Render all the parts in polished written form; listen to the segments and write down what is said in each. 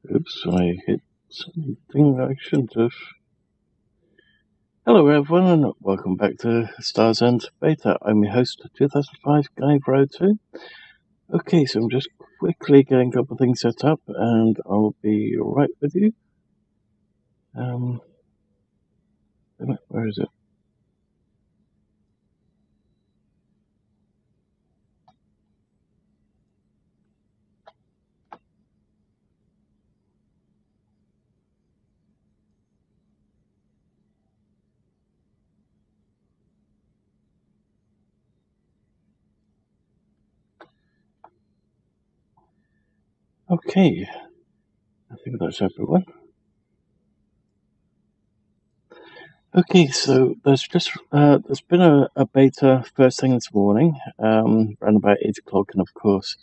Oops, I hit something I shouldn't have. Hello everyone and welcome back to Stars End Beta. I'm your host, 2005 Guy Bro 2. Okay, so I'm just quickly getting a couple of things set up and I'll be right with you. Where is it? Okay, I think that's everyone. Okay, so there's been a beta first thing this morning, around about 8 o'clock, and of course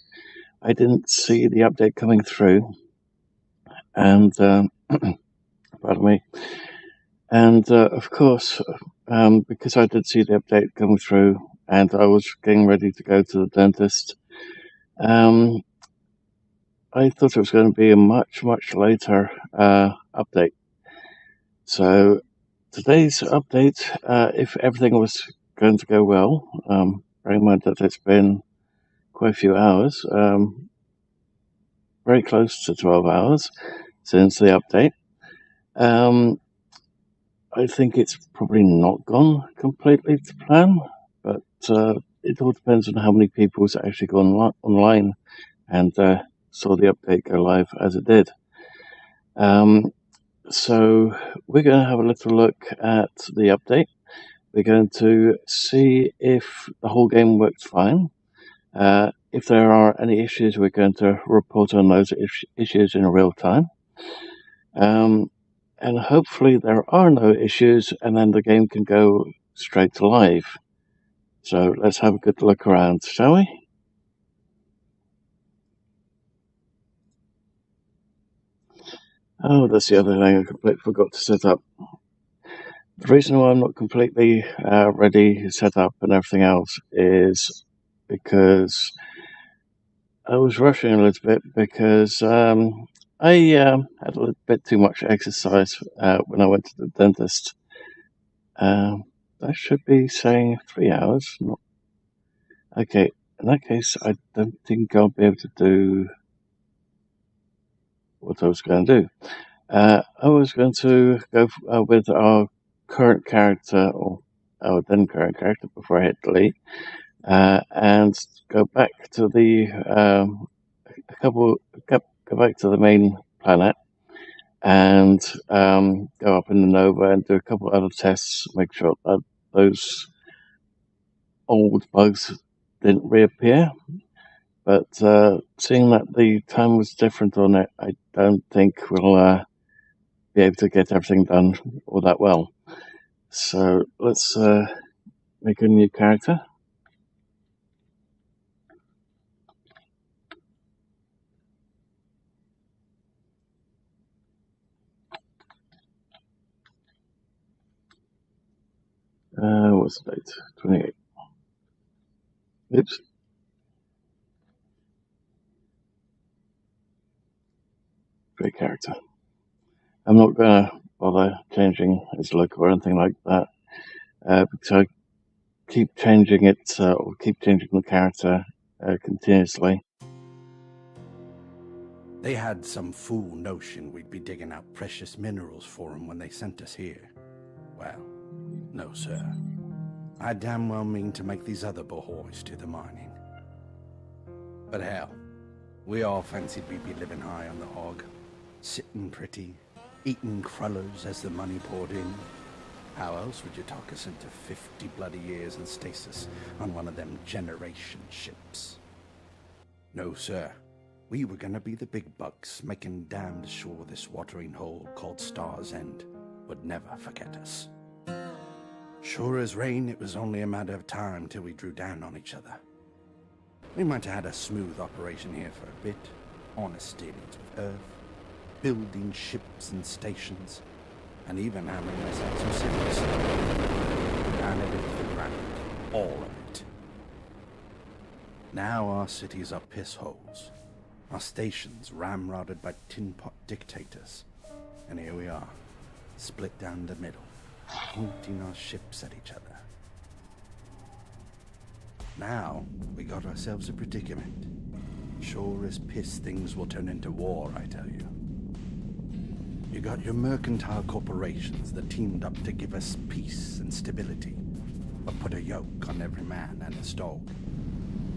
I didn't see the update coming through, and pardon me, and of course because I did see the update coming through, and I was getting ready to go to the dentist, I thought it was going to be a much later update. So today's update, if everything was going to go well, bearing in mind that it's been quite a few hours, very close to 12 hours since the update, I think it's probably not gone completely to plan, but it all depends on how many people's actually gone online and saw the update go live as it did. So we're going to have a little look at the update. We're going to see if the whole game works fine. If there are any issues, we're going to report on those issues in real time. And hopefully there are no issues, and then the game can go straight to live. So let's have a good look around, shall we? Oh, that's the other thing I completely forgot to set up. The reason why I'm not completely ready, set up and everything else is because I was rushing a little bit because I had a little bit too much exercise when I went to the dentist. I should be saying 3 hours. Not... Okay, in that case, I don't think I'll be able to do what I was going to do. I was going to go with our current character, or our then current character, before I hit delete, and go back to the go back to the main planet and go up in the Nova and do a couple of other tests, make sure that those old bugs didn't reappear. But seeing that the time was different on it, I don't think we'll be able to get everything done all that well. So let's make a new character. What's the date? 28. Oops. Great character. I'm not going to bother changing his look or anything like that, because I keep changing it, or keep changing the character continuously. They had some fool notion we'd be digging out precious minerals for them when they sent us here. Well, no, sir. I damn well mean to make these other boys do the mining. But hell, we all fancied we'd be living high on the hog, sitting pretty, eating crullers as the money poured in. How else would you talk us into 50 bloody years in stasis on one of them generation ships? No, sir. We were gonna be the big bucks, making damned sure this watering hole called Stars End would never forget us. Sure as rain, it was only a matter of time till we drew down on each other. We might have had a smooth operation here for a bit, honest dealings with Earth, building ships and stations, and even handling ourselves some cities. And it is for granted, all of it. Now our cities are piss holes. Our stations ramrodded by tin pot dictators. And here we are, split down the middle, pointing our ships at each other. Now, we got ourselves a predicament. Sure as piss things will turn into war, I tell you. You got your mercantile corporations that teamed up to give us peace and stability, but put a yoke on every man and his dog.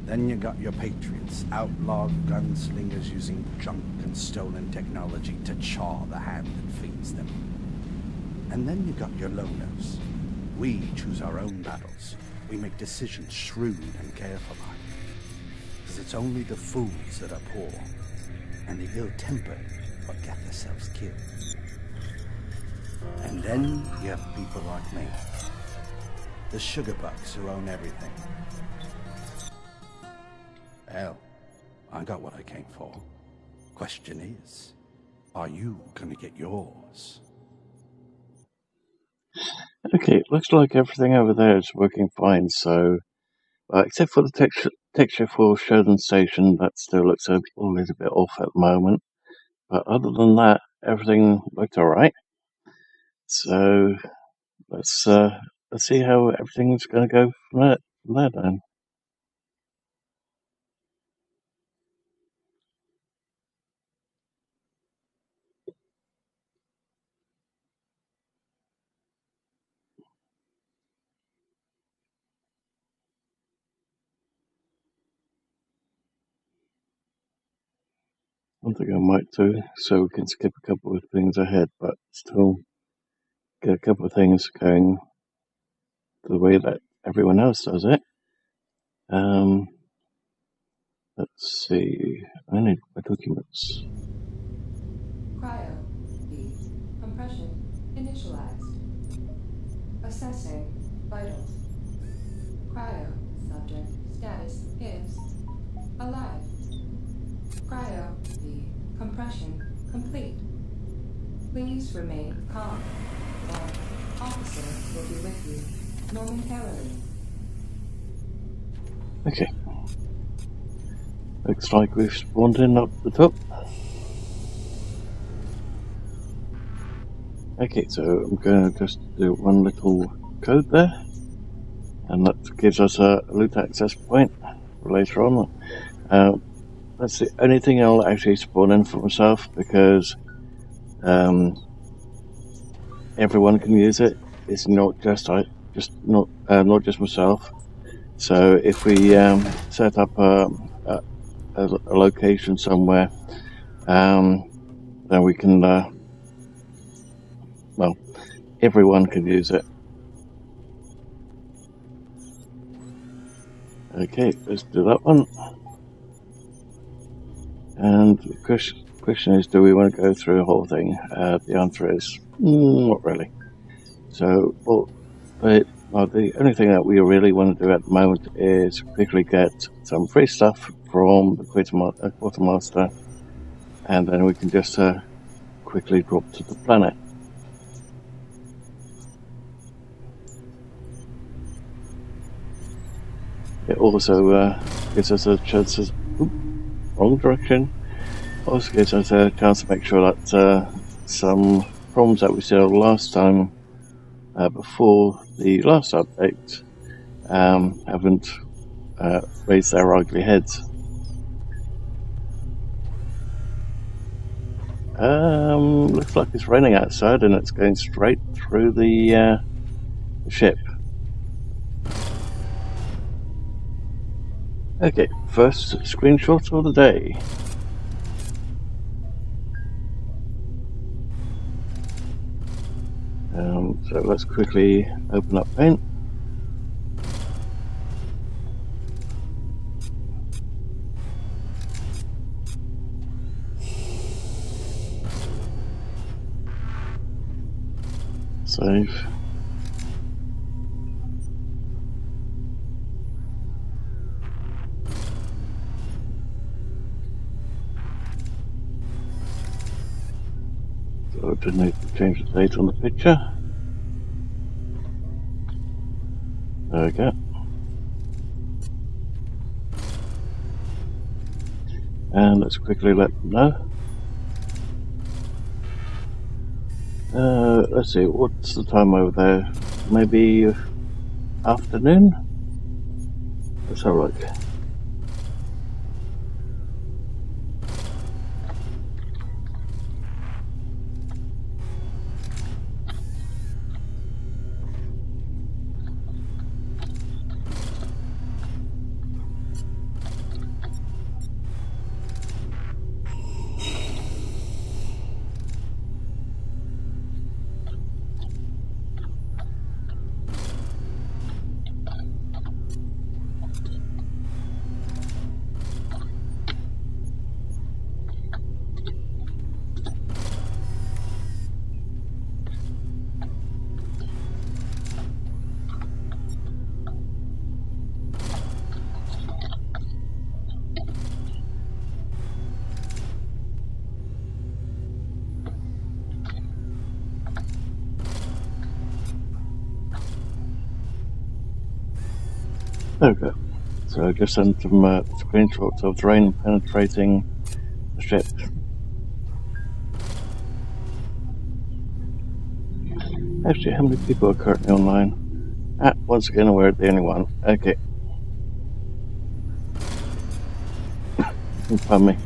Then you got your patriots, outlawed gunslingers using junk and stolen technology to chaw the hand that feeds them. And then you got your loners. We choose our own battles. We make decisions shrewd and careful-like. Because it's only the fools that are poor, and the ill-tempered what get themselves killed. And then you have people like me. The sugar bucks who own everything. Well, I got what I came for. Question is, are you gonna get yours? Okay, looks like everything over there is working fine, so... except for the texture for Sheridan Station, that still looks a little bit off at the moment. But other than that, everything looked alright. So, let's see how everything's going to go from there then. One thing I might do, so we can skip a couple of things ahead, but still get a couple of things going the way that everyone else does it. Let's see. I need my documents. Cryo B. Compression initialized. Assessing vitals. Cryo subject status is alive. Cryo B. Compression complete. Please remain calm. One officer will be with you momentarily. Okay. Looks like we've spawned in up the top. Okay, so I'm going to just do one little code there, and that gives us a loot access point for later on. That's the only thing I'll actually spawn in for myself, because everyone can use it. It's not just not just myself. So if we set up a location somewhere, then we can everyone can use it. Okay, let's do that one. And the question is, do we want to go through the whole thing? The answer is not really. So, the only thing that we really want to do at the moment is quickly get some free stuff from the quartermaster, and then we can just quickly drop to the planet. It also gives us a chance to... wrong direction. Also gives us a chance to make sure that some problems that we saw last time, before the last update, haven't raised their ugly heads. Looks like it's raining outside, and it's going straight through the ship. Okay, first screenshot of the day. So let's quickly open up Paint. Save. So I did need to change the date on the picture. There we go. And let's quickly let them know. Let's see, what's the time over there? Maybe afternoon? Let's have a look. There we go. So I just sent some screenshots of the rain penetrating the ship. Actually, how many people are currently online? Once again, we're the only one. Okay. Pardon me.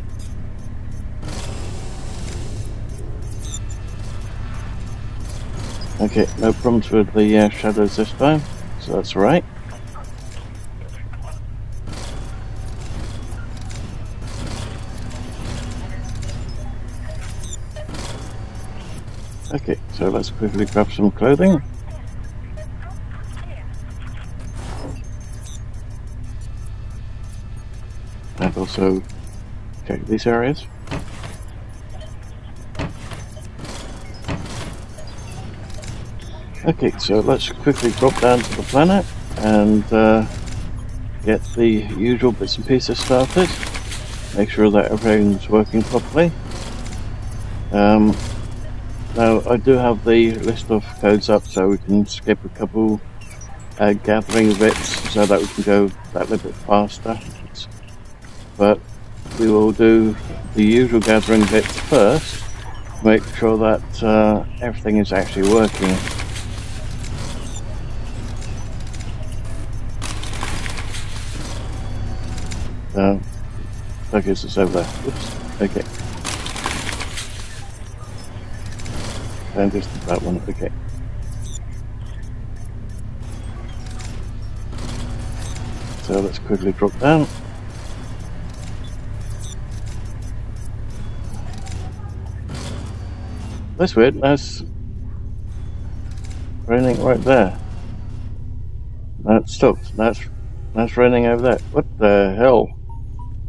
Okay, no problems with the shadows this time, so that's right. Okay, so let's quickly grab some clothing. And also check these areas. Okay, so let's quickly drop down to the planet and get the usual bits and pieces started. Make sure that everything's working properly. Now, I do have the list of codes up so we can skip a couple gathering bits so that we can go that little bit faster. But we will do the usual gathering bits first to make sure that everything is actually working. Focus is over there. Oops. Okay. And just that one. Okay. So let's quickly drop down. That's weird. That's raining right there. No, it stopped. That's raining over there. What the hell?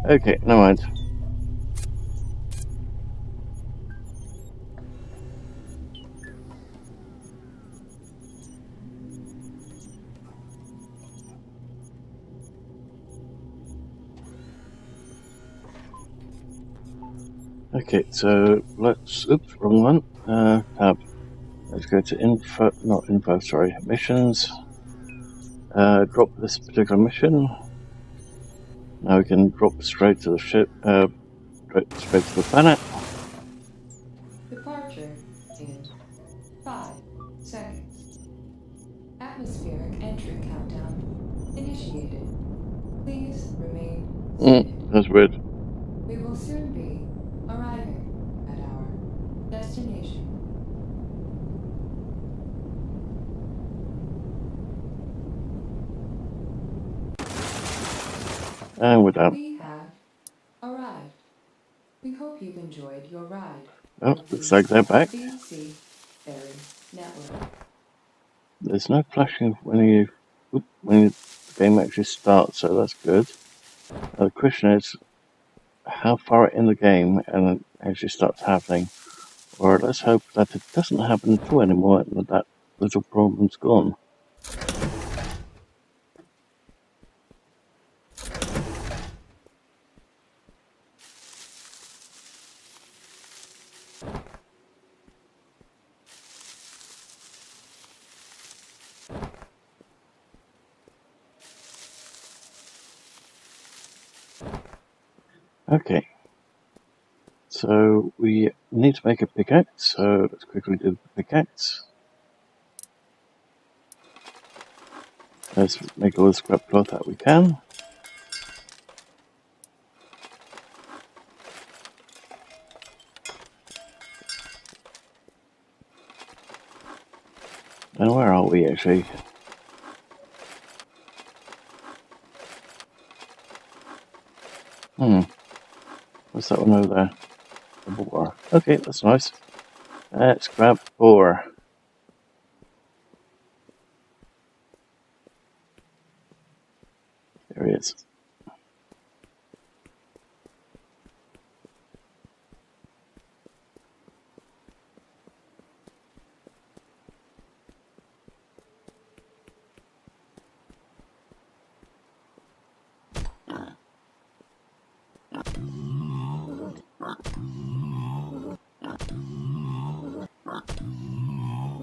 Okay, never mind. Okay, so let's, oops, wrong one, tab. Let's go to info, not info, sorry, missions. Drop this particular mission. Now we can drop straight to the ship, straight to the planet. Departure in 5 seconds. Atmospheric entry countdown initiated. Please remain seated. That's weird. We will soon be arriving at our destination. And we're done. We have arrived. We hope you've enjoyed your ride. Oh, looks like they're back. BC Ferry Network. There's no flashing when the game actually starts, so that's good. The question is, how far in the game and it actually starts happening? Or let's hope that it doesn't happen at all anymore and that little problem's gone. Okay, So we need to make a pickaxe, so let's quickly do the pickaxe. Let's make all the scrap cloth that we can. And where are we actually? What's that one over there? A boar. Okay, that's nice. Let's grab boar. There he is.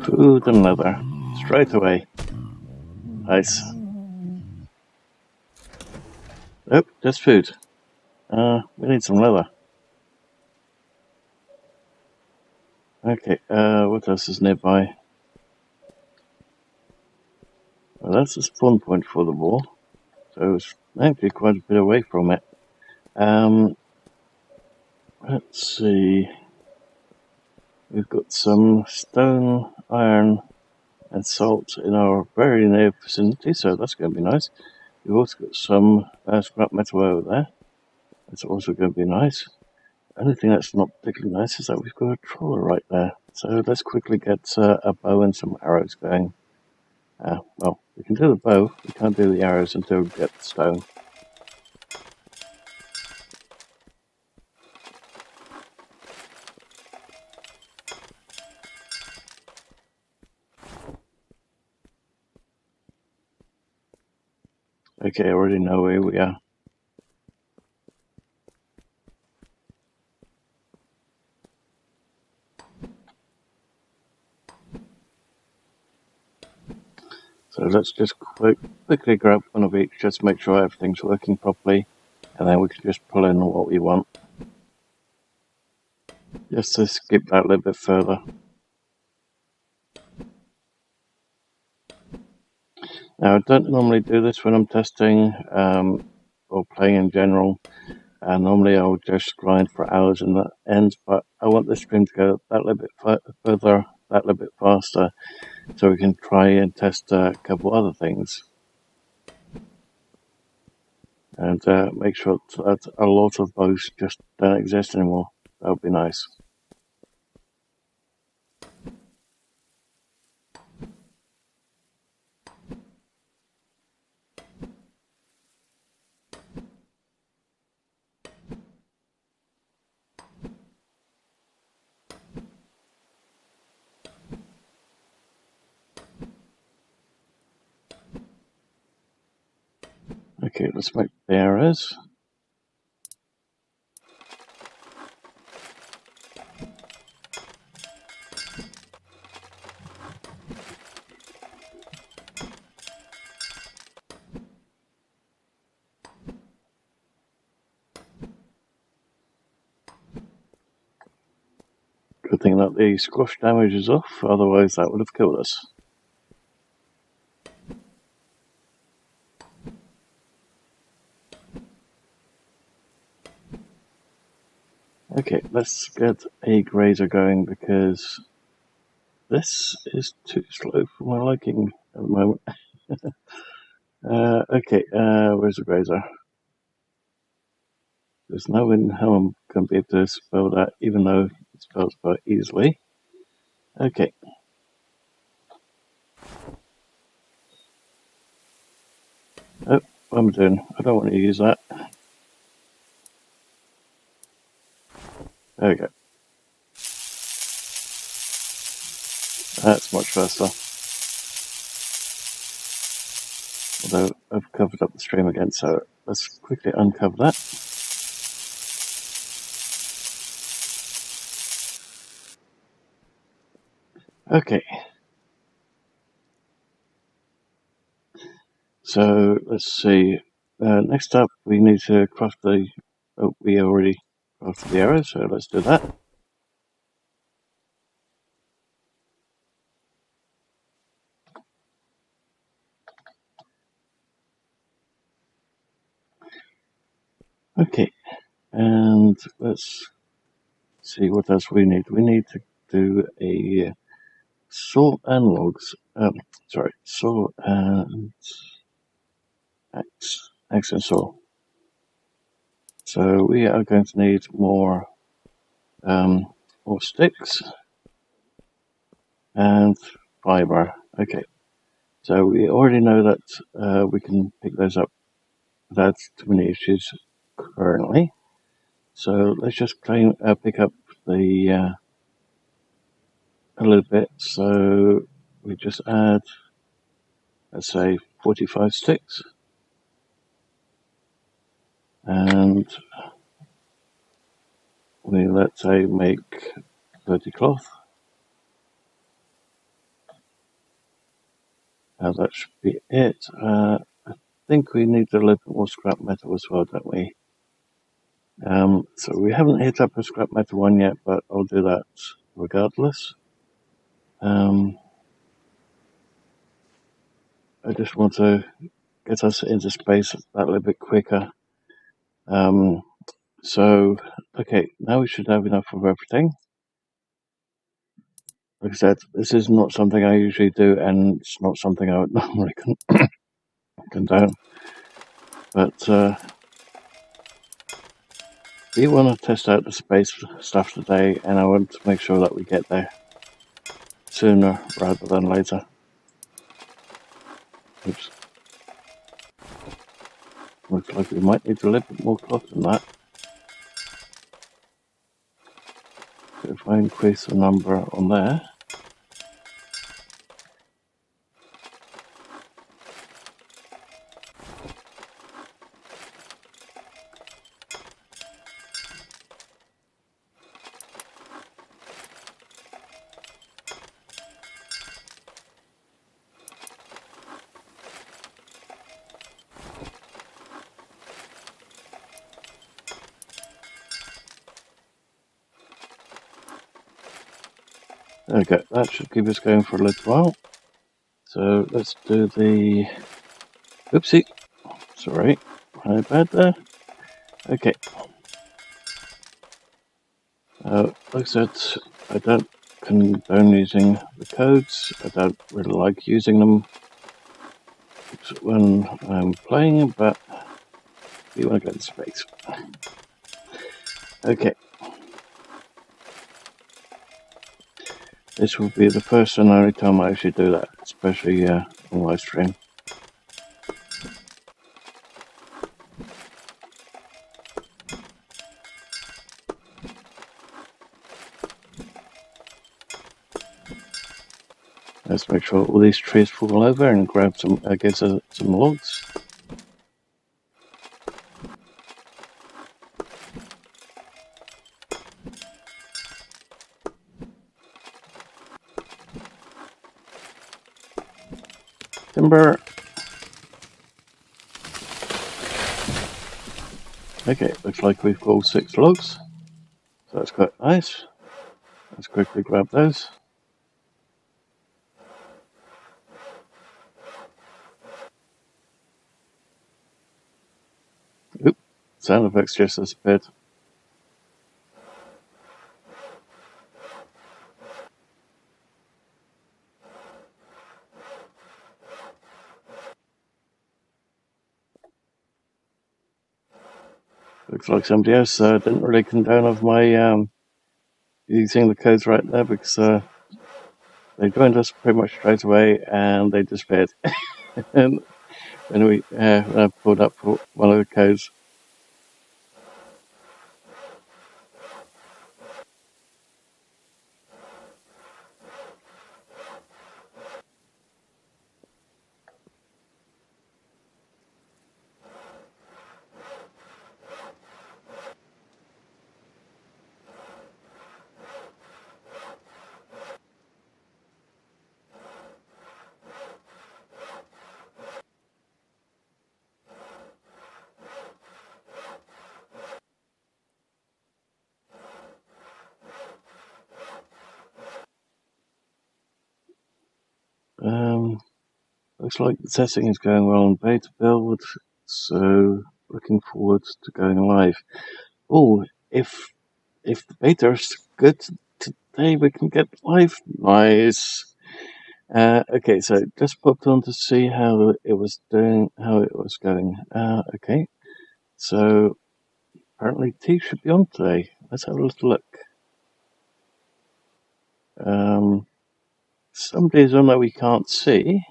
Food and leather. Straight away. Nice. Oh, just food. We need some leather. Okay, what else is nearby? Well, that's the spawn point for the boar. So it's actually quite a bit away from it. Let's see. We've got some stone, iron, and salt in our very near vicinity, so that's going to be nice. We've also got some scrap metal over there. That's also going to be nice. The only thing that's not particularly nice is that we've got a trawler right there. So let's quickly get a bow and some arrows going. Well, we can do the bow, we can't do the arrows until we get the stone. Okay, I already know where we are. So let's just quickly grab one of each, just to make sure everything's working properly, and then we can just pull in what we want. Just to skip that a little bit further. Now, I don't normally do this when I'm testing or playing in general. Normally I'll just grind for hours in the end, but I want the stream to go that little bit further, that little bit faster, so we can try and test a couple other things. And make sure that a lot of bows just don't exist anymore. That would be nice. Okay, let's make the arrows. Good thing that the squash damage is off, otherwise that would have killed us. Okay, let's get a grazer going because this is too slow for my liking at the moment. Okay, where's the grazer? There's no way in hell I'm going to be able to spell that, even though it spells quite easily. Okay. Oh, what am I doing? I don't want to use that. There we go. That's much faster. Although I've covered up the stream again, so let's quickly uncover that. Okay. So let's see. Next up, we need to craft the. Oh, we already after the arrow, so let's do that. Okay, and let's see what else we need. We need to do a saw and logs. Saw and axe and saw. So we are going to need more sticks and fiber. Okay, so we already know that we can pick those up without too many issues currently. So let's just pick up the a little bit. So we just add, let's say, 45 sticks, and we, let's say, make 30 cloth. That should be it. I think we need a little bit more scrap metal as well, don't we? So we haven't hit up a scrap metal one yet, but I'll do that regardless. I just want to get us into space that little bit quicker. So, okay, now we should have enough of everything. Like I said, this is not something I usually do, and it's not something I would normally condone. But we want to test out the space stuff today, and I want to make sure that we get there sooner rather than later. Oops. Looks like we might need a little bit more cloth than that. So if I increase the number on there. There we go, that should keep us going for a little while. So let's do the... Oopsie, sorry, my bad there. Okay. Like I said, I don't condone using the codes. I don't really like using them when I'm playing, but we want to go to space. Okay. This will be the first and only time I actually do that, especially on Livestream. Let's make sure all these trees fall over and grab some, get some logs. Timber. Okay, looks like we've got all 6 logs. So that's quite nice. Let's quickly grab those. Oop, sound effects just disappeared. Looks like somebody else didn't really condone of my using the codes right there, because they joined us pretty much straight away and they disappeared. And when we when I pulled up for one of the codes. looks like the testing is going well on beta build, so looking forward to going live. Oh, if the beta is good today, we can get live. Nice. Okay, so just popped on to see how it was doing, how it was going. Okay, so apparently T should be on today. Let's have a little look. Some days on that we can't see,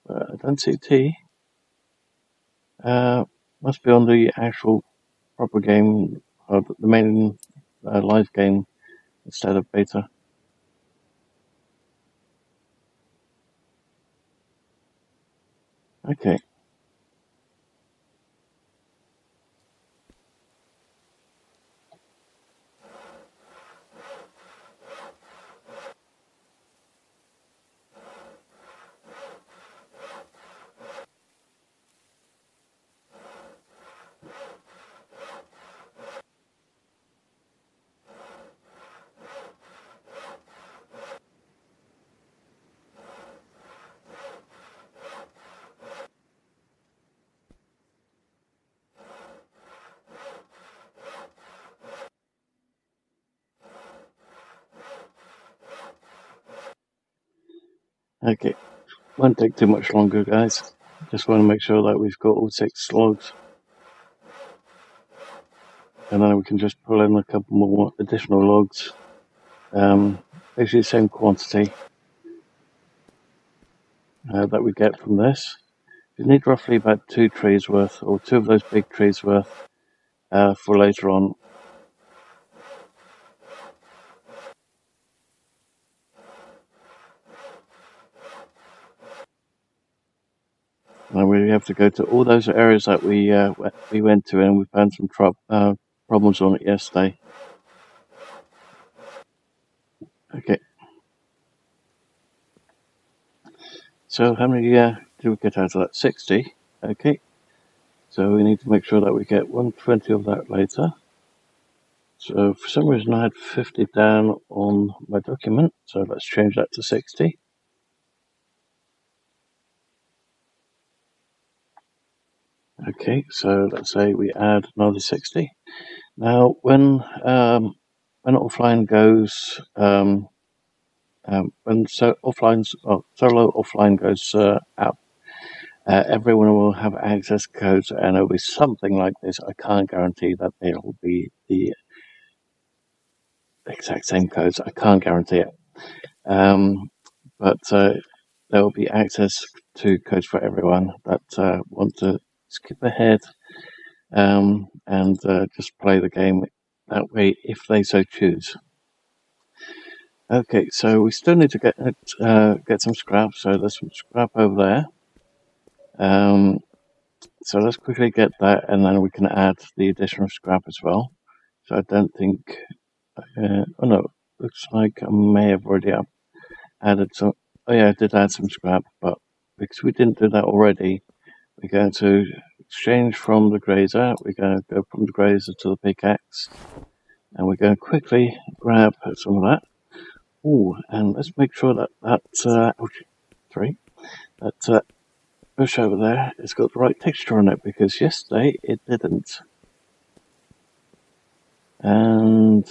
but I don't see T. Must be on the actual proper game, or the main live game instead of beta. Okay. Okay, won't take too much longer, guys. Just want to make sure that we've got all 6 logs. And then we can just pull in a couple more additional logs. Basically the same quantity that we get from this. You need roughly about 2 trees worth, or 2 of those big trees worth for later on. And we have to go to all those areas that we went to, and we found some problems on it yesterday. Okay. So how many did we get out of that? 60. Okay. So we need to make sure that we get 120 of that later. So for some reason I had 50 down on my document, so let's change that to 60. Okay, so let's say we add another 60. Now when offline goes when solo offline goes out, everyone will have access codes, and it'll be something like this. I can't guarantee that it'll be the exact same codes. I can't guarantee it. But there will be access to codes for everyone that want to skip ahead and just play the game that way if they so choose. Okay, so we still need to get some scrap. So there's some scrap over there. So let's quickly get that, and then we can add the additional scrap as well. So I don't think. Oh no, looks like I may have already added some. Oh yeah, I did add some scrap, but because we didn't do that already, we're going to exchange from the grazer. We're going to go from the grazer to the pickaxe, and we're going to quickly grab some of that. Oh, and let's make sure that that bush over there has got the right texture on it, because yesterday it didn't. And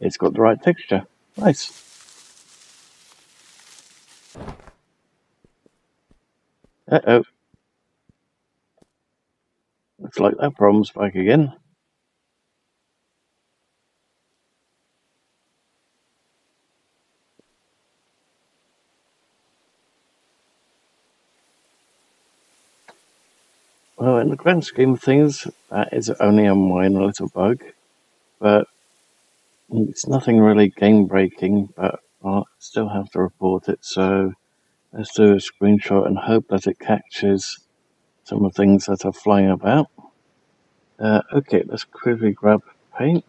it's got the right texture. Nice. Uh-oh. Looks like that problem's back again. Well, in the grand scheme of things, that is only a minor little bug, but it's nothing really game-breaking, but I'll still have to report it, so let's do a screenshot and hope that it catches some of the things that are flying about. Okay, let's quickly grab paint.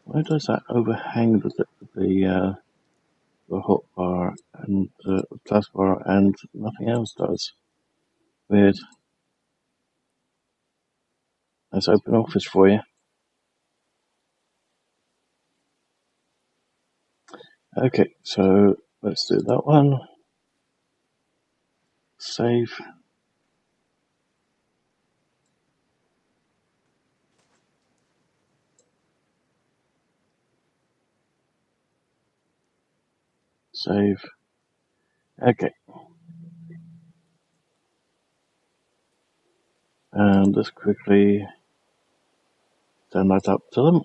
Why does that overhang the hotbar and the taskbar and nothing else does? Weird. Let's open Office for you. Okay, so let's do that one. Save. Save. Okay. And just quickly send that up to them.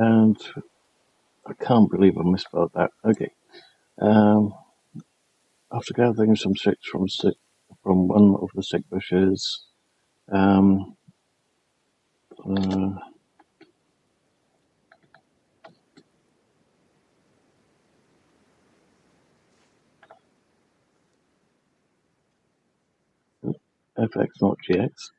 And I can't believe I misspelled that. Okay. After gathering some sticks from one of the sick bushes, um, FX, not GX.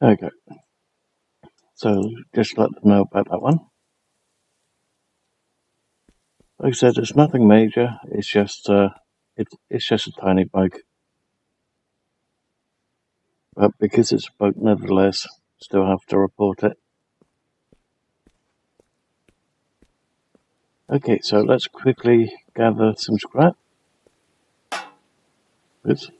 Okay. So just let them know about that one. Like I said, it's nothing major. It's just it's just a tiny bug. But because it's a bug, nevertheless, still have to report it. Okay, so let's quickly gather some scrap. Oops.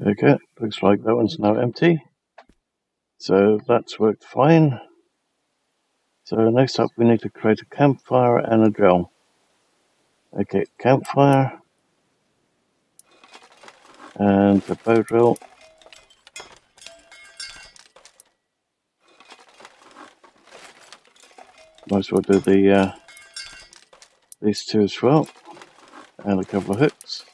Okay, looks like that one's now empty. So that's worked fine. So next up we need to create a campfire and a drill. Okay, campfire and the bow drill. Might as well do these two as well, and a couple of hooks.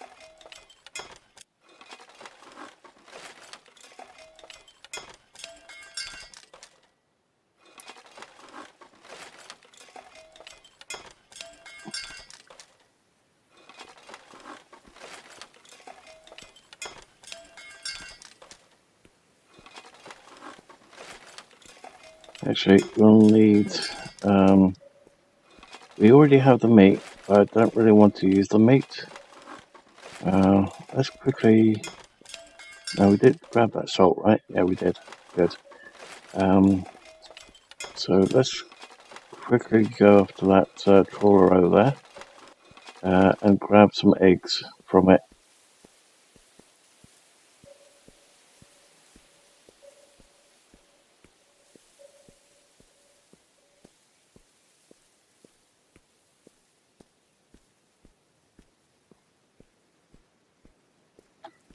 Actually, we'll need. We already have the meat, but I don't really want to use the meat. Let's quickly. No, we did grab that salt, right? Yeah, we did. Good. So let's quickly go after that trawler over there and grab some eggs from it.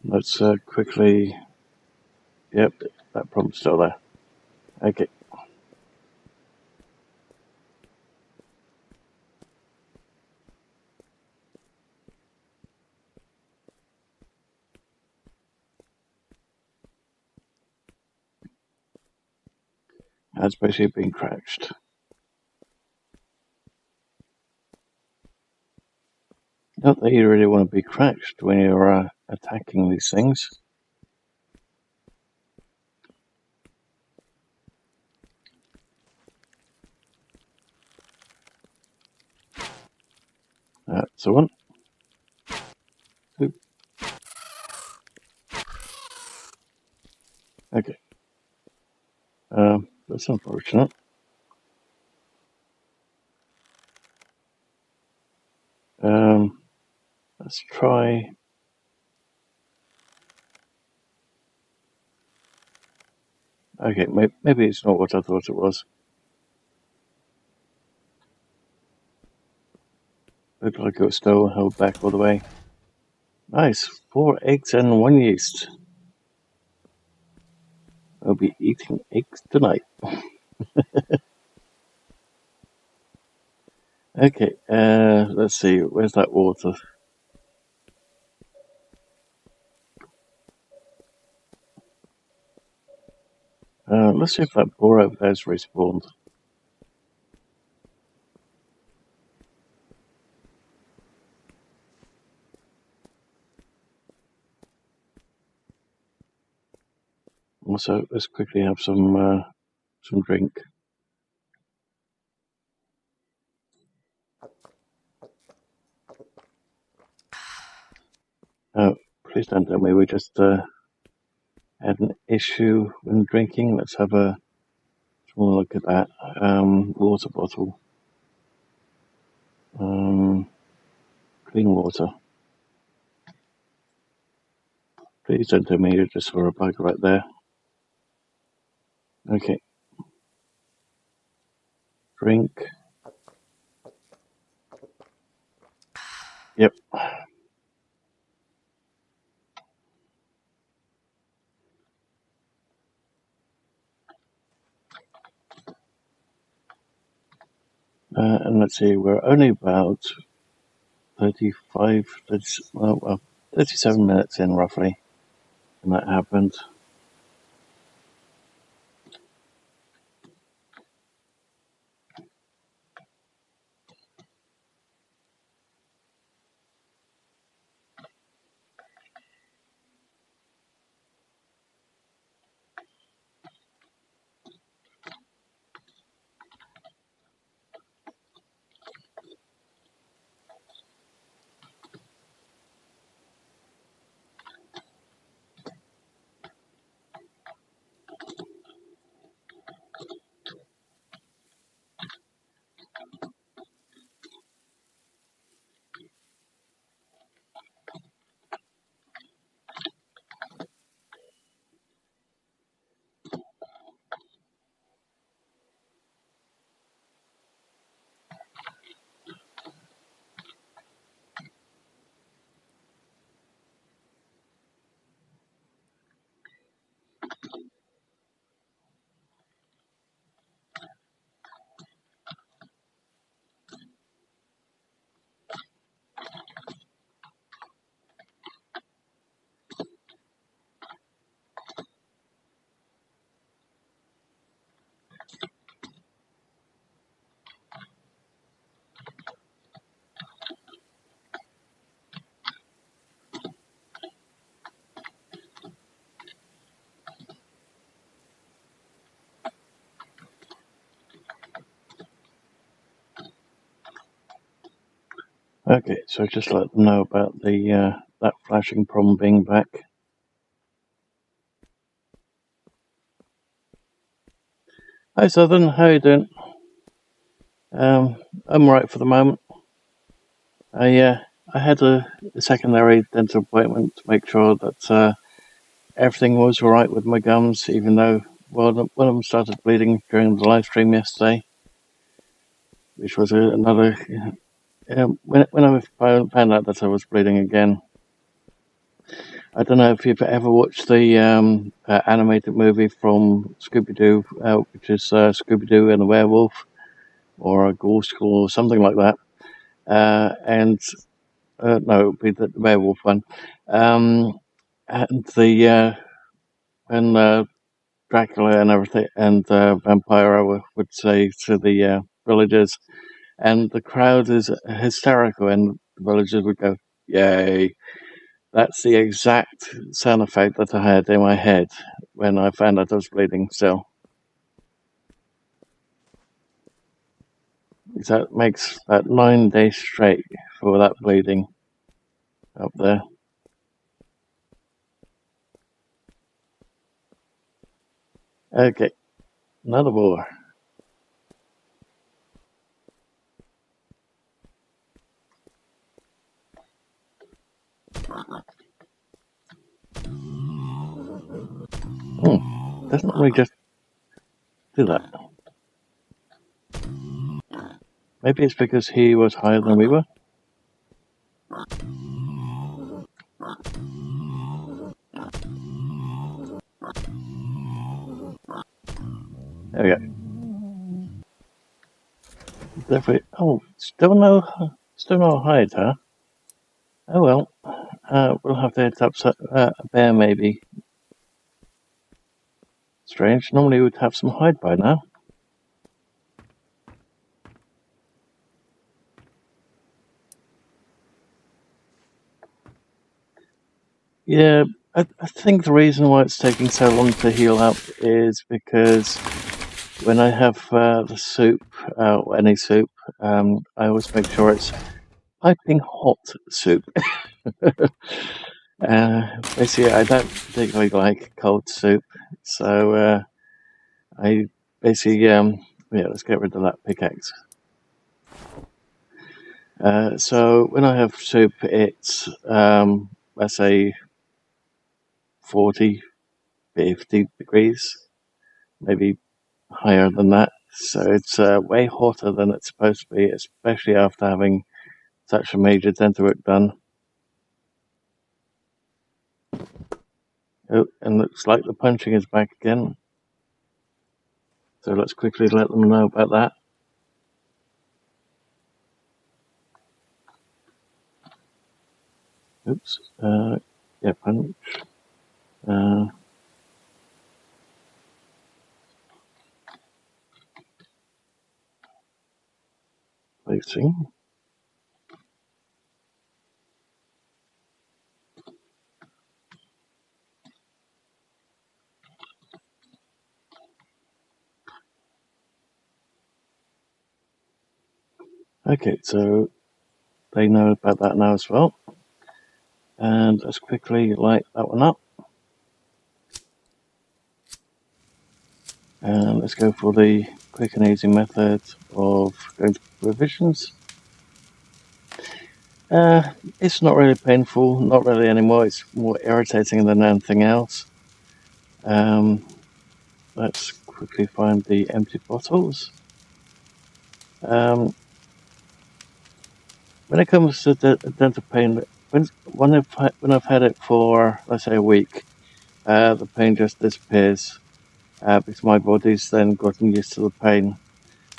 Let's quickly. Yep, that problem's still there. Okay. That's basically been crouched. they really want to be cracked when you're attacking these things. That's the one. Two. Okay. That's unfortunate. Let's try. Okay, maybe it's not what I thought it was. Looked like it was still held back all the way. Nice. 4 eggs and 1 yeast. I'll be eating eggs tonight. Okay, let's see. Where's that water? Let's see if that boar over there's respawned. Also, let's quickly have some drink. Please don't tell me we just had an issue when drinking. Let's have a small look at that. Water bottle. Clean water. Please don't tell me you just saw a bug right there. Okay. Drink. Yep. And let's see, we're only about 37 minutes in roughly when that happened. Okay, so just let them know about the that flashing problem being back. Hi Southern, how you doing? I'm alright for the moment. I had a secondary dental appointment to make sure that everything was alright with my gums, even though one of them started bleeding during the live stream yesterday, which was another. When I found out that I was bleeding again, I don't know if you've ever watched the animated movie from Scooby-Doo, which is Scooby-Doo and the Werewolf, or a Ghoul School, or something like that. No, it would be the Werewolf one. And when Dracula and everything, and Vampiro would say to the villagers, and the crowd is hysterical, and the villagers would go, Yay. That's the exact sound effect that I had in my head when I found out I was bleeding still. That makes that 9 days straight for that bleeding up there. Okay, another boar. Doesn't we just do that? Maybe it's because he was higher than we were. There we go. Definitely. Oh, still no hide, huh? Oh well. We'll have to hit up a bear maybe. Strange. Normally we'd have some hide by now. Yeah, I think the reason why it's taking so long to heal up is because when I have the soup, or any soup, I always make sure it's piping hot soup. Basically, I don't particularly like cold soup, so I basically, yeah, let's get rid of that pickaxe. So when I have soup, it's, let's say, 40, 50 degrees, maybe higher than that. So it's way hotter than it's supposed to be, especially after having such a major dental work done. Oh, and looks like the punching is back again. So let's quickly let them know about that. Oops. Yeah, punch. Placing. Okay, so they know about that now as well. And let's quickly light that one up. And let's go for the quick and easy method of going to revisions. It's not really painful, not really anymore. It's more irritating than anything else. Let's quickly find the empty bottles. When it comes to dental pain, when I've had it for, let's say, a week, the pain just disappears because my body's then gotten used to the pain.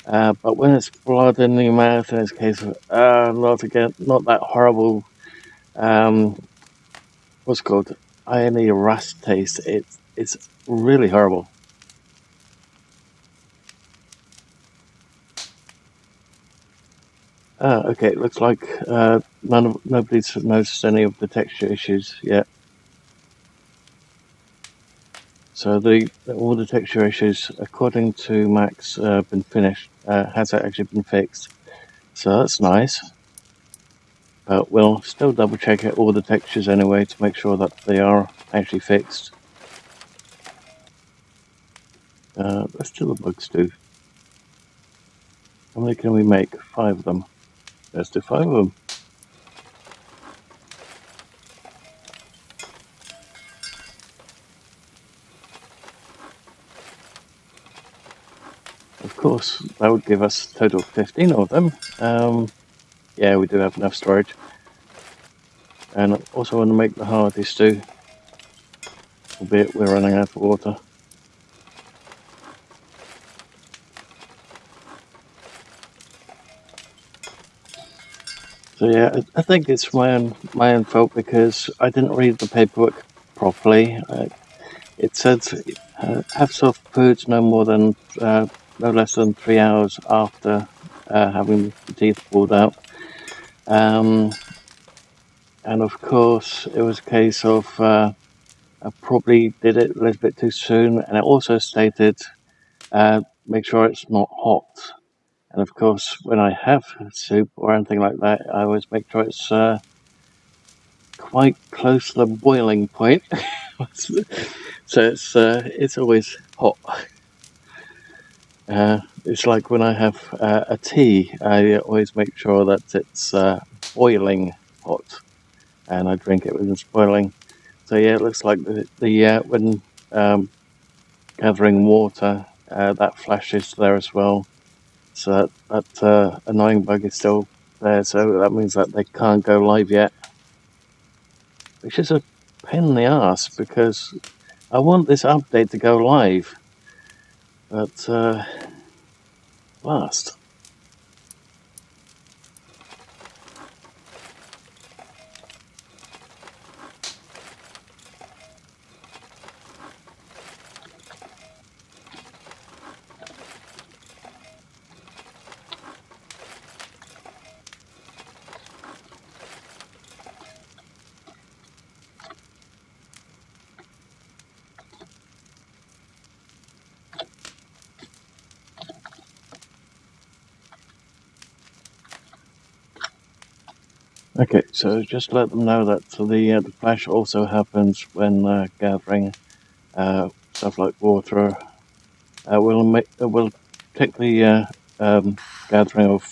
But when it's blood in the mouth, in this case, not that horrible. What's it called? Irony rust taste. It's really horrible. Okay, it looks like nobody's noticed any of the texture issues yet. So all the texture issues, according to Max, been finished. Has actually been fixed. So that's nice. But we'll still double check all the textures anyway to make sure that they are actually fixed. Let's do the bug stew. How many can we make? 5 of them. Let's do 5 of them. Of course, that would give us a total of 15 of them. Yeah, we do have enough storage. And also want to make the hearty stew, albeit we're running out of water. So yeah, I think it's my own fault because I didn't read the paperwork properly. It said have soft foods no less than 3 hours after having the teeth pulled out. and of course it was a case of I probably did it a little bit too soon, and it also stated make sure it's not hot. And of course, when I have soup or anything like that, I always make sure it's quite close to the boiling point. So it's always hot. It's like when I have a tea, I always make sure that it's boiling hot, and I drink it when it's boiling. So yeah, it looks like the when gathering water, that flashes there as well. So that annoying bug is still there. So that means that they can't go live yet, which is a pain in the ass because I want this update to go live, but last. Okay, so just let them know that the flash also happens when gathering stuff like water. We'll take the gathering of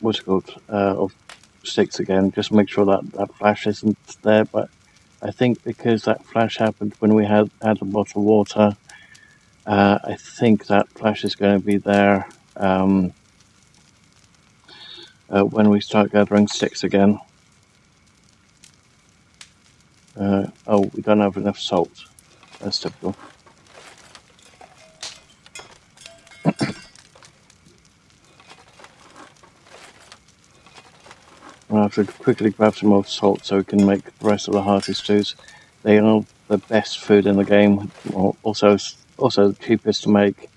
what's it called of sticks again. Just make sure that that flash isn't there. But I think because that flash happened when we had a bottle of water, I think that flash is going to be there. When we start gathering sticks again. Oh, we don't have enough salt. That's typical. I'll have to quickly grab some more salt so we can make the rest of the hearty stews. They are the best food in the game, also the cheapest to make.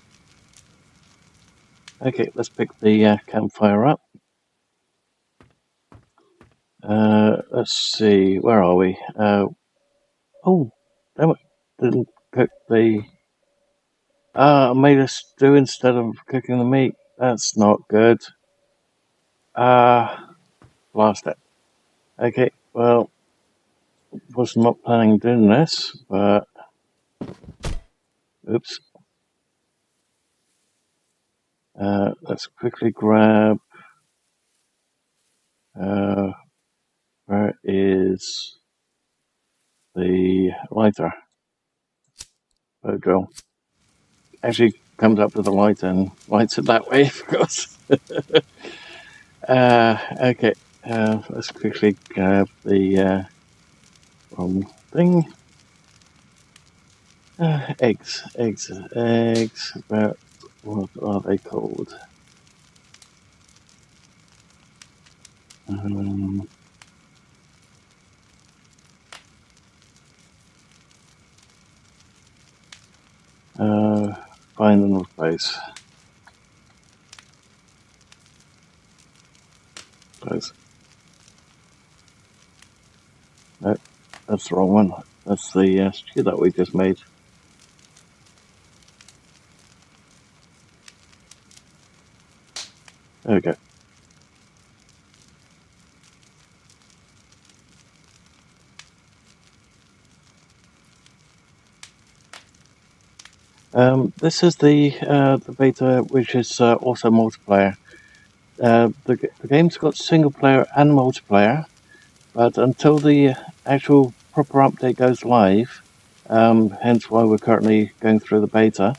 Okay, let's pick the campfire up. Let's see, where are we? Oh, damn it, didn't cook the... I made a stew instead of cooking the meat. That's not good. Blast it. Okay, well, was not planning on doing this, but... Oops. Let's quickly grab... where is the lighter? Bow drill. Actually comes up with the lighter and lights it that way, of course. Okay, let's quickly grab the wrong thing. Eggs. What are they called? Find and replace. Close. No, that's the wrong one. That's the stew that we just made. There we go. This is the beta, which is also multiplayer. The game's got single player and multiplayer, but until the actual proper update goes live, hence why we're currently going through the beta.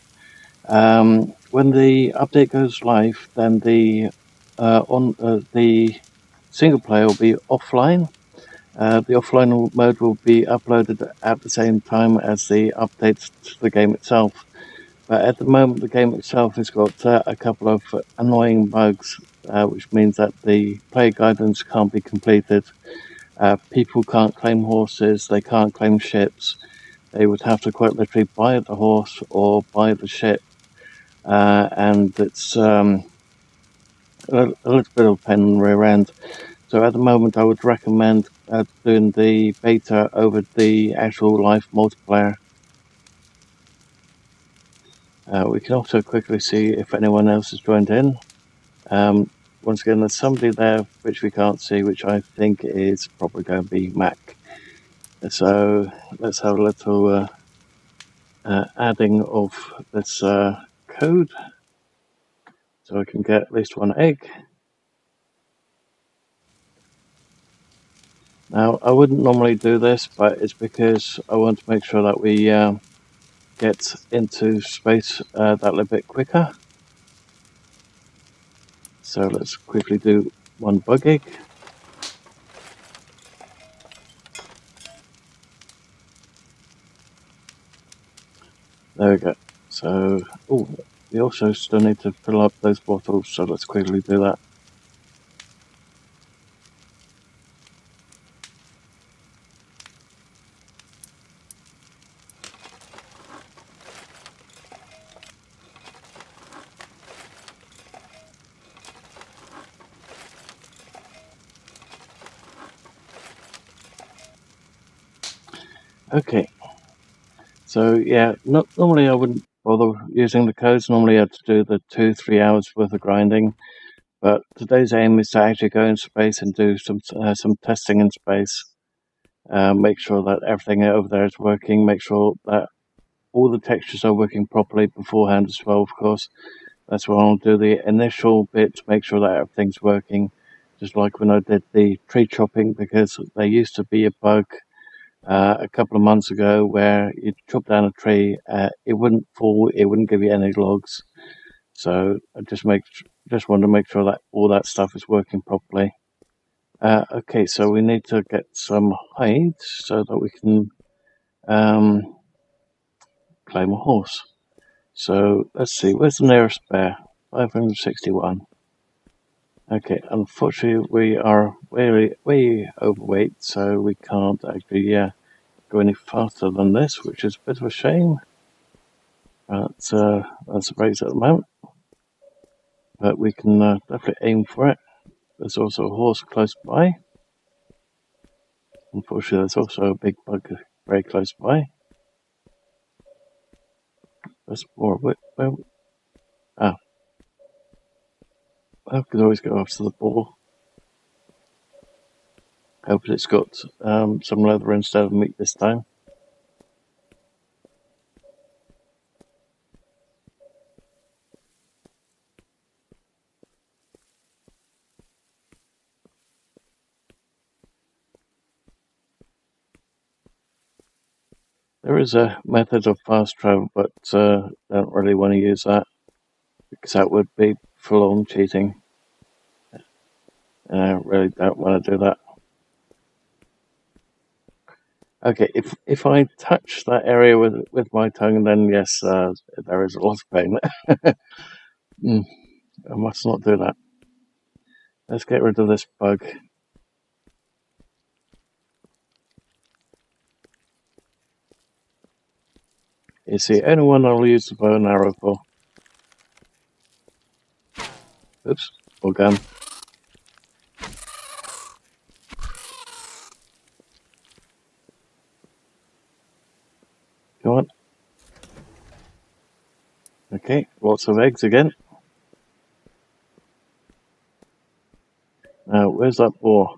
When the update goes live, then the single player will be offline. The offline mode will be uploaded at the same time as the updates to the game itself. But at the moment, the game itself has got a couple of annoying bugs, which means that the player guidance can't be completed. People can't claim horses, they can't claim ships. They would have to quite literally buy the horse or buy the ship. And it's a little bit of a pain in the rear end. So So at the moment, I would recommend doing the beta over the actual live multiplayer. We can also quickly see if anyone else has joined in. Once again, there's somebody there which we can't see, which I think is probably going to be Mac. So let's have a little adding of this code, so I can get at least one egg. Now, I wouldn't normally do this, but it's because I want to make sure that we get into space that little bit quicker. So let's quickly do one bug egg. There we go. So, oh, we also still need to fill up those bottles, so let's quickly do that. Okay, so yeah, normally I wouldn't bother using the codes. Normally I had to do the 2-3 hours worth of grinding, but today's aim is to actually go in space and do some testing in space. Make sure that everything over there is working. Make sure that all the textures are working properly beforehand as well. Of course, that's why I'll do the initial bit to make sure that everything's working. Just like when I did the tree chopping, because there used to be a bug a couple of months ago where you chop down a tree, it wouldn't fall, it wouldn't give you any logs. So I just want to make sure that all that stuff is working properly. Okay, so we need to get some hides so that we can claim a horse. So let's see, where's the nearest bear? 561. Okay, unfortunately we are way overweight, so we can't actually go any faster than this, which is a bit of a shame. But that's the race at the moment. But we can definitely aim for it. There's also a horse close by. Unfortunately, there's also a big bug very close by. There's more. Well, I could always go after the ball. Hope it's got some leather instead of meat this time. There is a method of fast travel, but don't really want to use that because that would be full-on cheating. I really don't want to do that. Okay, if I touch that area with my tongue, then yes, there is a lot of pain. I must not do that. Let's get rid of this bug. It's the only one I'll use the bow and arrow for. Oops, or gun. Come on. Okay, lots of eggs again. Now, where's that boar?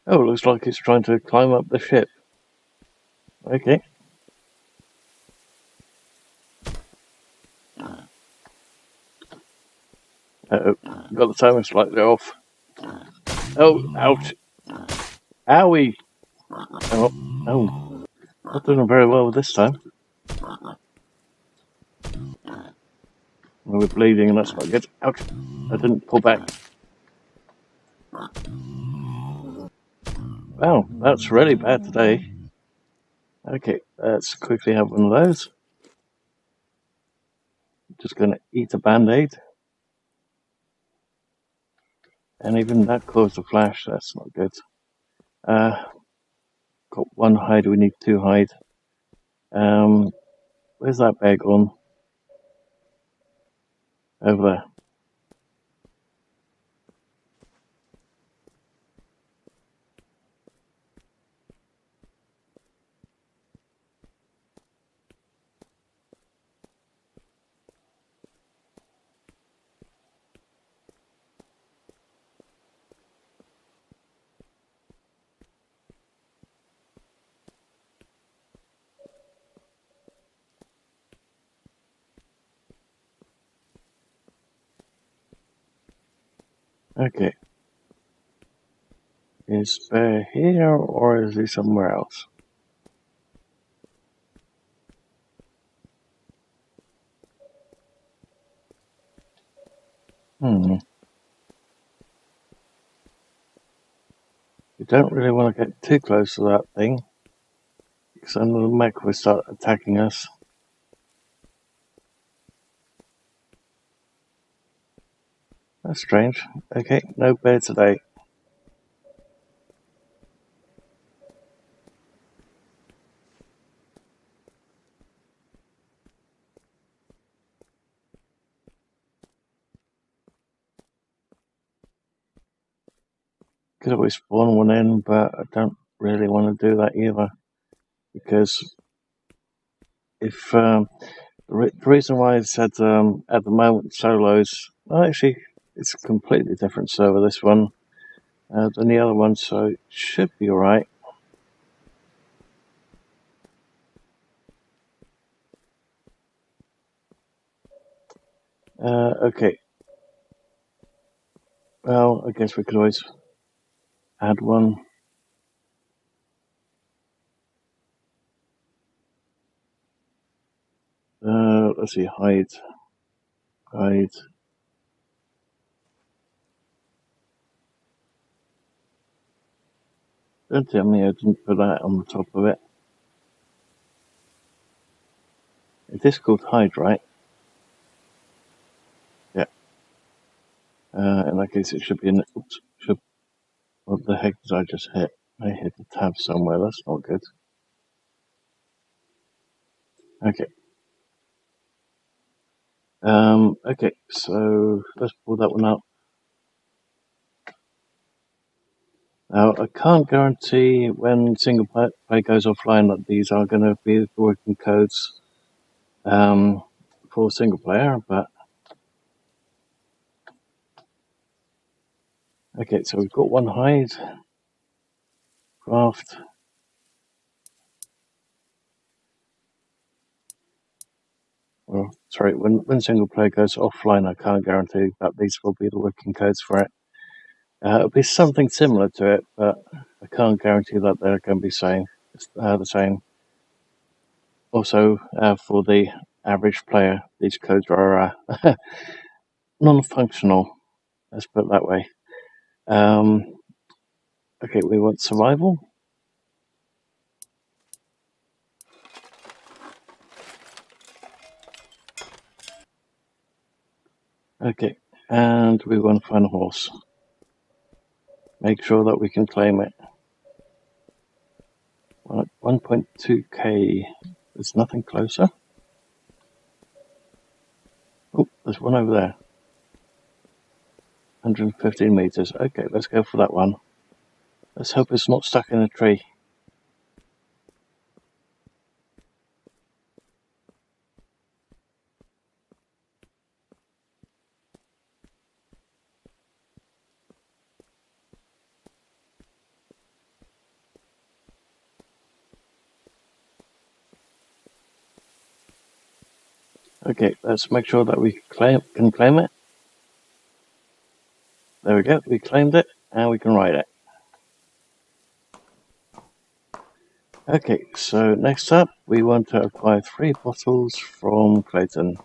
Oh, it looks like it's trying to climb up the ship. Okay. Uh-oh, got the timer slightly off. Oh, ouch. Owie! Oh, not doing very well this time. We're bleeding and that's not good. Ouch, I didn't pull back. Wow, that's really bad today. Okay, let's quickly have one of those. Just going to eat a band-aid. And even that caused a flash, that's not good. Of got 1 hide, we need 2 hide. Where's that bear gone? Over there. Okay. Is bear here or is he somewhere else? You don't really want to get too close to that thing, because then the mech will start attacking us. That's strange. Okay, no bear today. Could always spawn one in, but I don't really want to do that either, because if the reason why I said at the moment solos, well, actually it's a completely different server, this one, than the other one, so it should be alright. Okay. Well, I guess we could always add one. Let's see, hide. Don't tell me I didn't put that on the top of it. It is called hide, right? Yeah. In that case, it should be in. Oops. What the heck did I just hit? I hit the tab somewhere. That's not good. Okay. Okay. So let's pull that one out. Now, I can't guarantee when single play goes offline that these are going to be the working codes for single player, but okay, so we've got 1 hide, craft. Well, sorry, when single player goes offline, I can't guarantee that these will be the working codes for it. It'll be something similar to it, but I can't guarantee that they're going to be the same. Also, for the average player, these codes are non-functional. Let's put it that way. Okay, we want survival. Okay, and we want to find a horse. Make sure that we can claim it. 1.2k. There's nothing closer. Oh, there's one over there. 115 meters. Okay, let's go for that one. Let's hope it's not stuck in a tree. Okay, let's make sure that we can claim it. There we go, we claimed it, and we can ride it. Okay, so next up, we want to acquire 3 bottles from Clayton.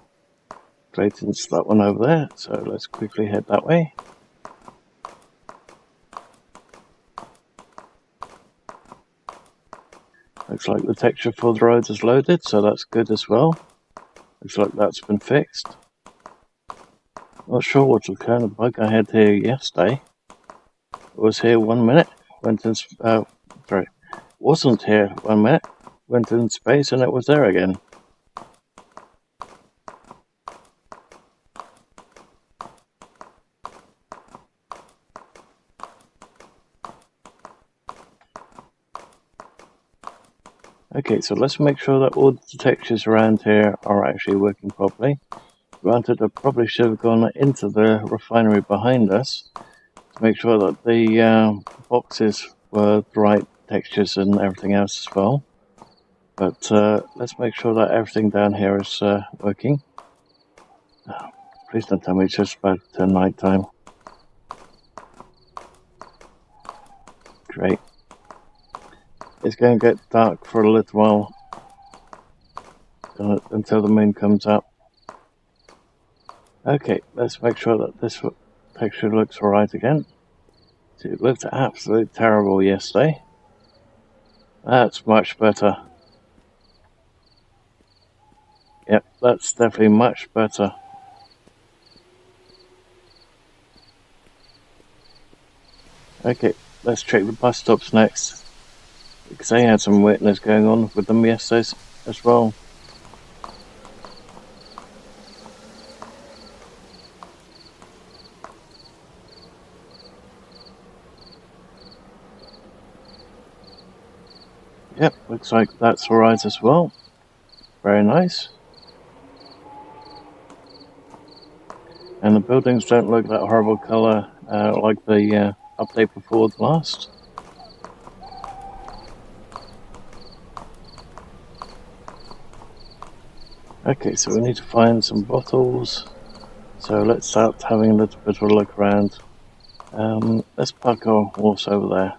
Clayton's that one over there, so let's quickly head that way. Looks like the texture for the roads is loaded, so that's good as well. Looks like that's been fixed. Not sure what the kind of bug I had here yesterday. It was here 1 minute, went and wasn't here one minute, went in space and it was there again. Okay, so let's make sure that all the detectors around here are actually working properly. Granted, I probably should have gone into the refinery behind us to make sure that the boxes were the right textures and everything else as well. But let's make sure that everything down here is working. Oh, please don't tell me it's just about to turn night time. Great. It's going to get dark for a little while until the moon comes up. Okay, let's make sure that this texture looks alright again. See, it looked absolutely terrible yesterday. That's much better. Yep, that's definitely much better. Okay, let's check the bus stops next, because they had some weirdness going on with them yesterday as well. Yep, looks like that's alright as well. Very nice. And the buildings don't look that horrible colour like the update before the last. Okay, so we need to find some bottles. So let's start having a little bit of a look around. Let's park our horse over there.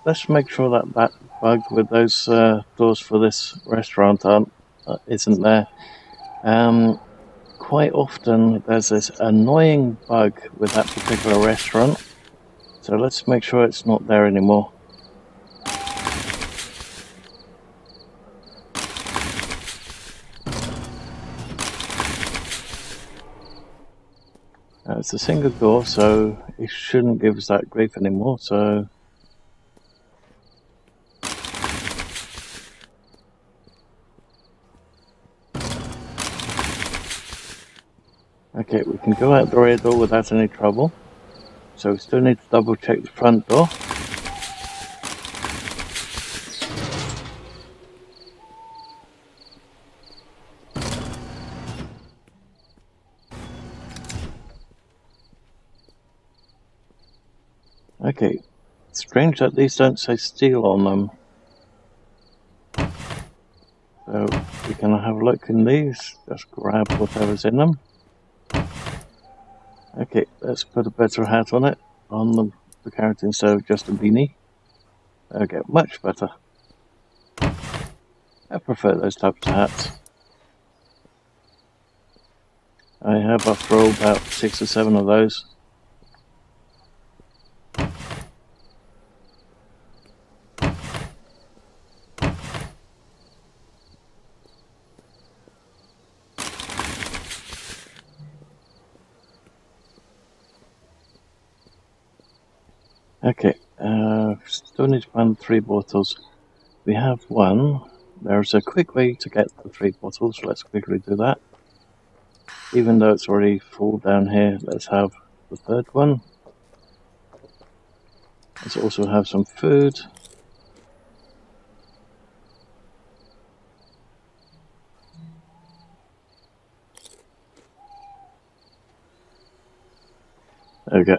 Let's make sure that that bug with those doors for this restaurant isn't there. Quite often there's this annoying bug with that particular restaurant, so let's make sure it's not there anymore. It's a single door, so it shouldn't give us that grief anymore, so... Okay, we can go out the rear door without any trouble. So we still need to double check the front door. Okay, strange that these don't say steel on them. So we can have a look in these, just grab whatever's in them. Okay, let's put a better hat on it, on the character instead of just a beanie. Okay, much better. I prefer those types of hats. I have, after all, about 6 or 7 of those. Okay, still need to find 3 bottles. We have 1. There's a quick way to get the 3 bottles, let's quickly do that. Even though it's already full down here, let's have the 3rd one. Let's also have some food. Okay.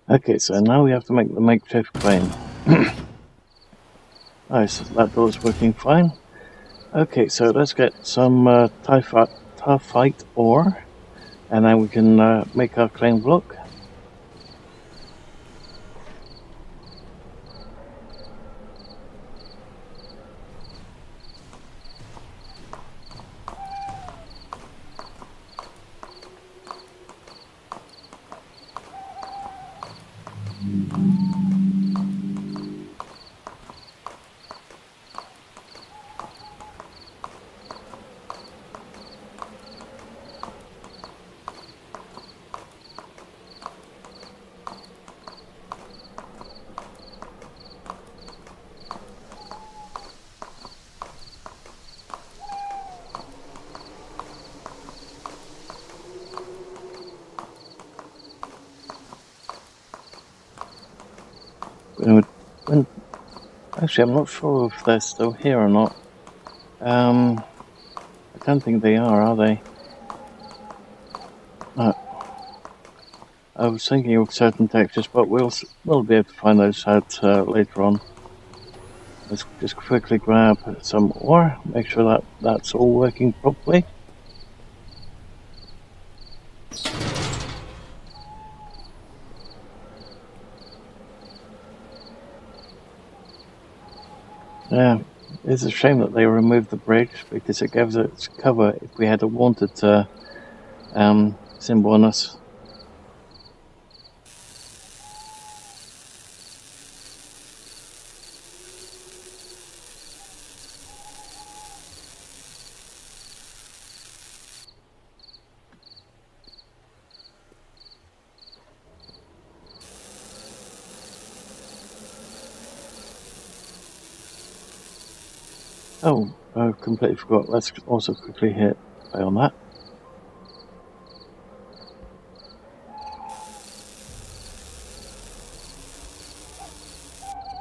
Okay, so now we have to make the makeshift plane. Nice, that door's working fine. Okay, so let's get some Tarphite ore, and then we can make our claim block. Actually, I'm not sure if they're still here or not. I don't think they are they? No. I was thinking of certain textures, but we'll be able to find those out later on. Let's just quickly grab some ore, make sure that that's all working properly. Yeah, it's a shame that they removed the bridge because it gives us cover if we had wanted to symbol on us. Oh, I completely forgot. Let's also quickly hit play on that.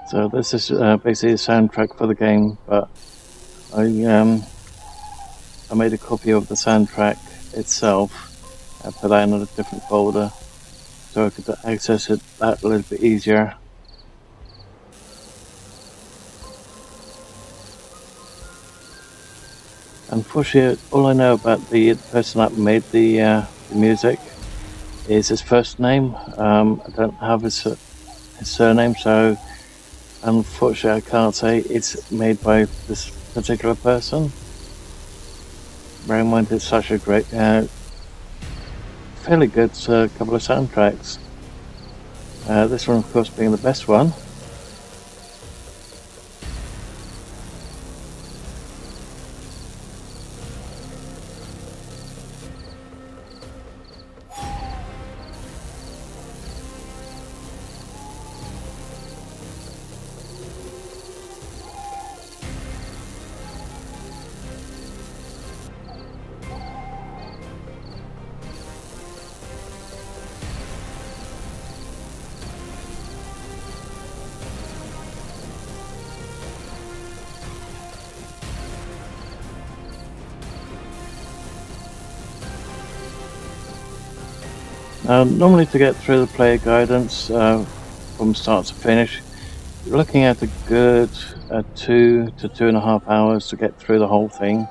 So this is basically a soundtrack for the game, but I made a copy of the soundtrack itself and put that in a different folder so I could access it that a little bit easier. Unfortunately, all I know about the person that made the music is his first name. I don't have his surname, so unfortunately I can't say it's made by this particular person. Bear in mind it's such a great, fairly good couple of soundtracks. This one, of course, being the best one. Normally to get through the player guidance from start to finish, you're looking at a good 2 to 2.5 hours to get through the whole thing.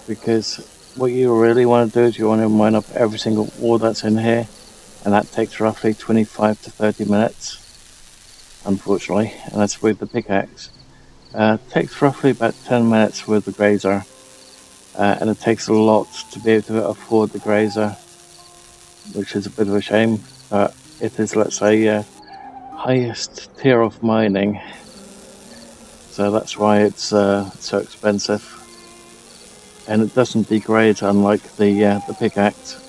Because what you really want to do is you want to mine up every single ore that's in here, and that takes roughly 25 to 30 minutes, unfortunately, and that's with the pickaxe. Takes roughly about 10 minutes with the grazer, and it takes a lot to be able to afford the grazer, which is a bit of a shame, but it is, let's say, highest tier of mining, so that's why it's so expensive, and it doesn't degrade unlike the pickaxe.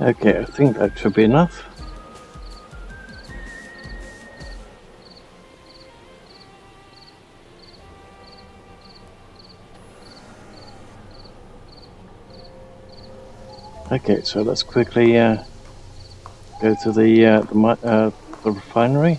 Okay, I think that should be enough. Okay, so let's quickly go to the refinery.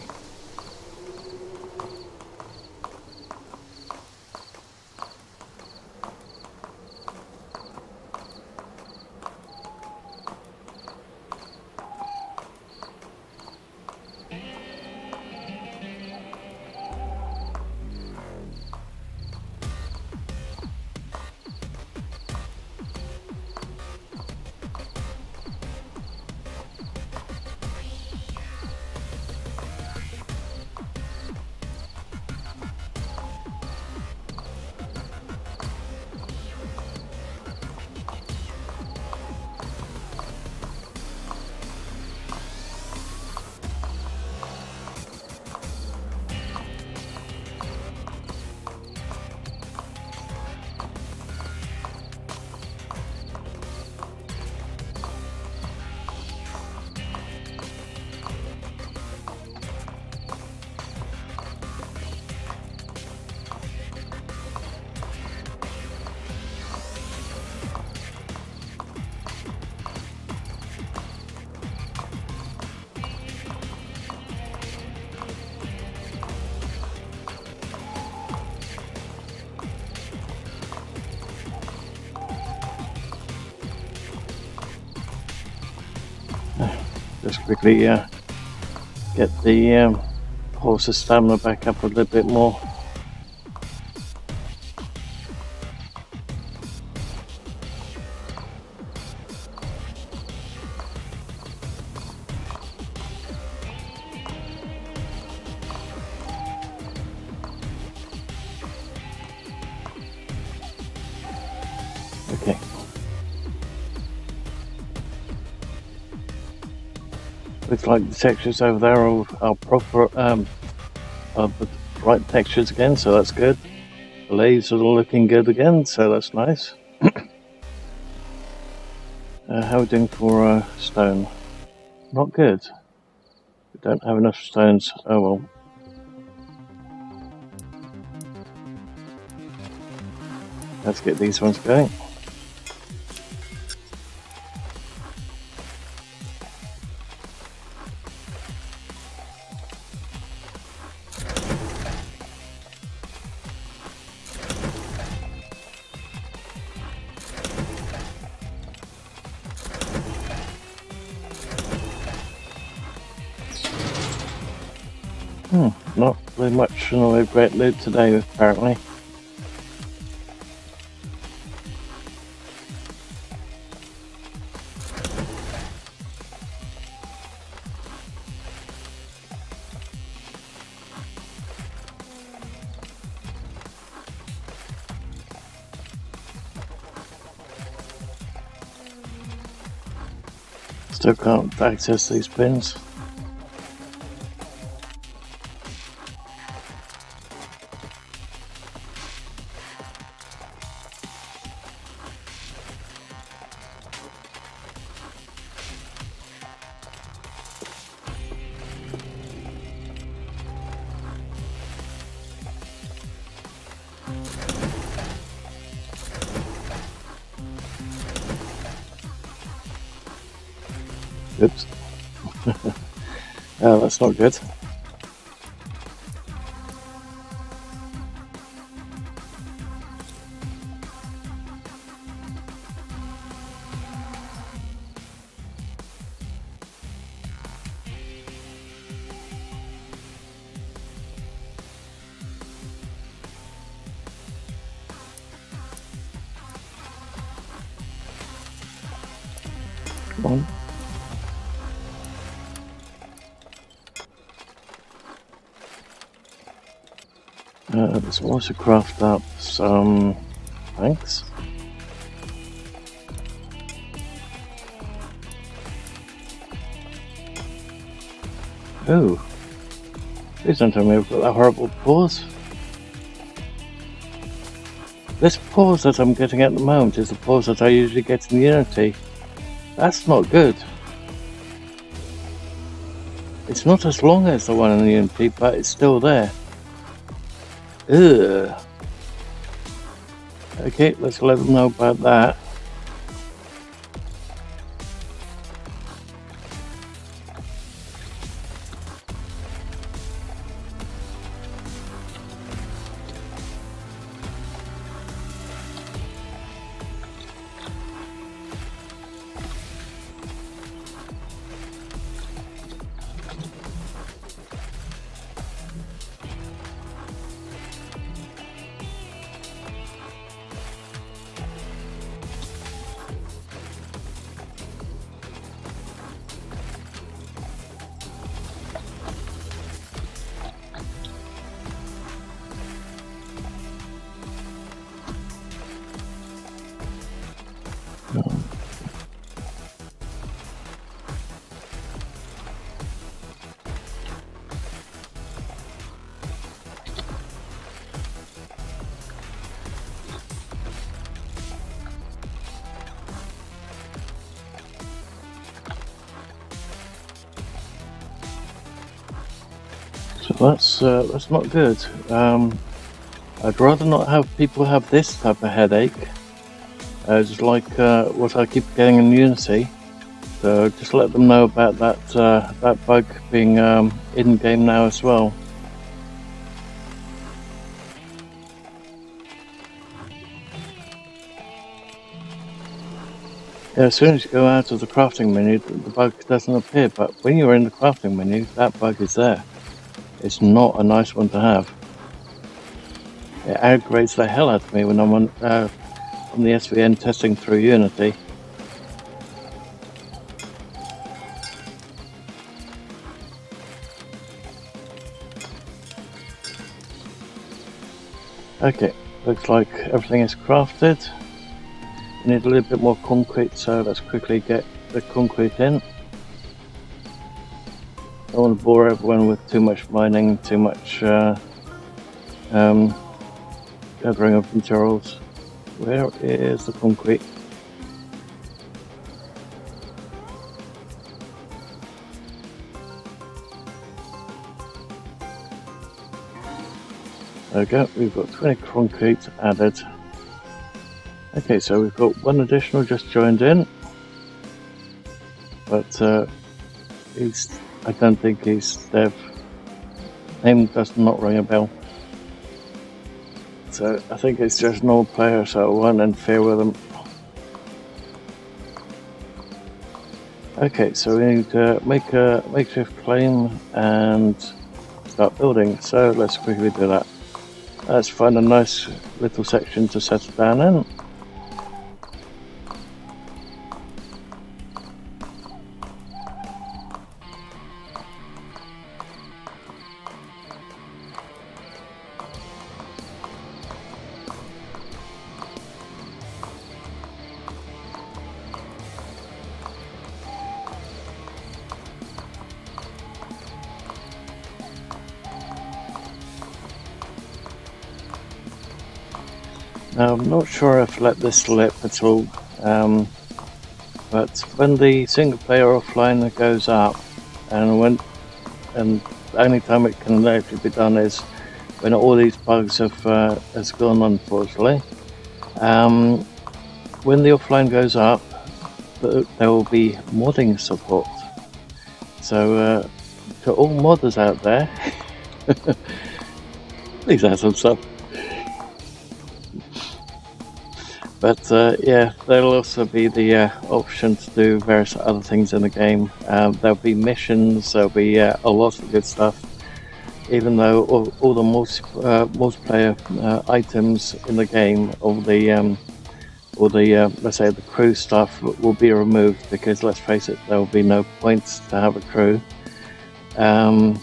Just quickly get the horse's stamina back up a little bit more. Okay. Looks like the textures over there are proper, are the right textures again, so that's good. The leaves are looking good again, so that's nice. How are we doing for stone? Not good. We don't have enough stones. Oh well. Let's get these ones going. Not really much in the way of great loot today, apparently. Still can't access these pins. Oops. Oh, that's not good. Come on. Let's also craft up some planks. Oh, please don't tell me I've got that horrible pause. This pause that I'm getting at the moment is the pause that I usually get in Unity. That's not good. It's not as long as the one in the Unity, but it's still there. Ugh. Okay, let's let them know about that. So that's not good. I'd rather not have people have this type of headache, just like what I keep getting in Unity. So just let them know about that bug being in game now as well. Yeah, as soon as you go out of the crafting menu, the bug doesn't appear. But when you're in the crafting menu, that bug is there. It's not a nice one to have. It aggravates the hell out of me when I'm on the SVN testing through Unity. Okay, looks like everything is crafted. We need a little bit more concrete, so let's quickly get the concrete in. I don't want to bore everyone with too much mining, too much gathering of materials. Where is the concrete? There we go, we've got 20 concrete added. Okay, so we've got one additional just joined in, but I don't think he's dev. Name does not ring a bell. So I think it's just an old player, so I won't interfere with them. Okay, so we need to make a makeshift claim and start building. So let's quickly do that. Let's find a nice little section to settle down in. Now, I'm not sure if I let this slip at all, but when the single player offline goes up, and the only time it can actually be done is when all these bugs has gone, unfortunately. When the offline goes up, there will be modding support. So to all modders out there, please add some stuff. But yeah, there'll also be the option to do various other things in the game. There'll be missions, there'll be a lot of good stuff. Even though all the multiplayer items in the game, all the let's say the crew stuff will be removed, because let's face it, there will be no points to have a crew. I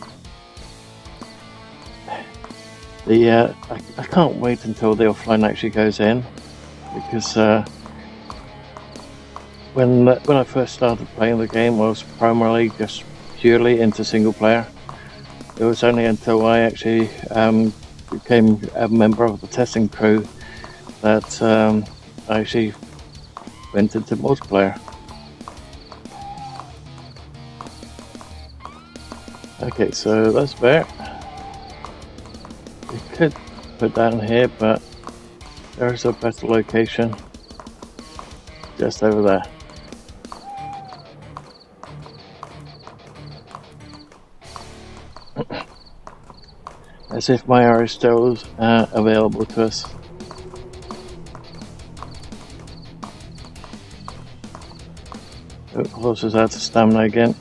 can't wait until the offline actually goes in. Because when I first started playing the game, I was primarily just purely into single player. It was only until I actually became a member of the testing crew that I actually went into multiplayer. Okay, so that's there. We could put down here, but there's a better location just over there. As if my arrow still is available to us. Oh, horses out of stamina again.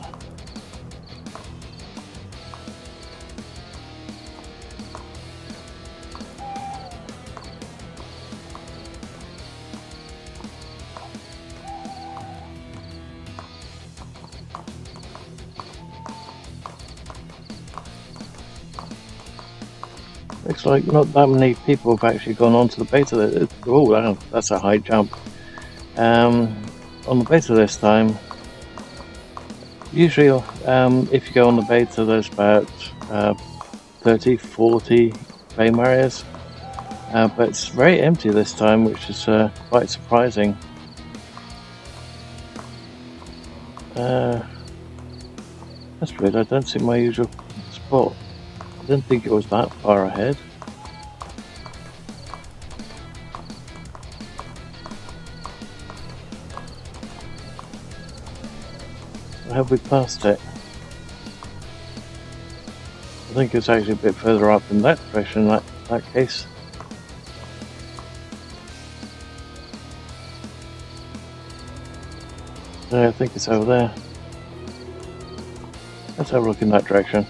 Looks like not that many people have actually gone onto the beta. Oh, that's a high jump. On the beta this time, usually if you go on the beta, there's about 30, 40 flame areas. But it's very empty this time, which is quite surprising. That's weird, I don't see my usual spot. I didn't think it was that far ahead. Or have we passed it? I think it's actually a bit further up in that direction, in that case. No, I think it's over there. Let's have a look in that direction.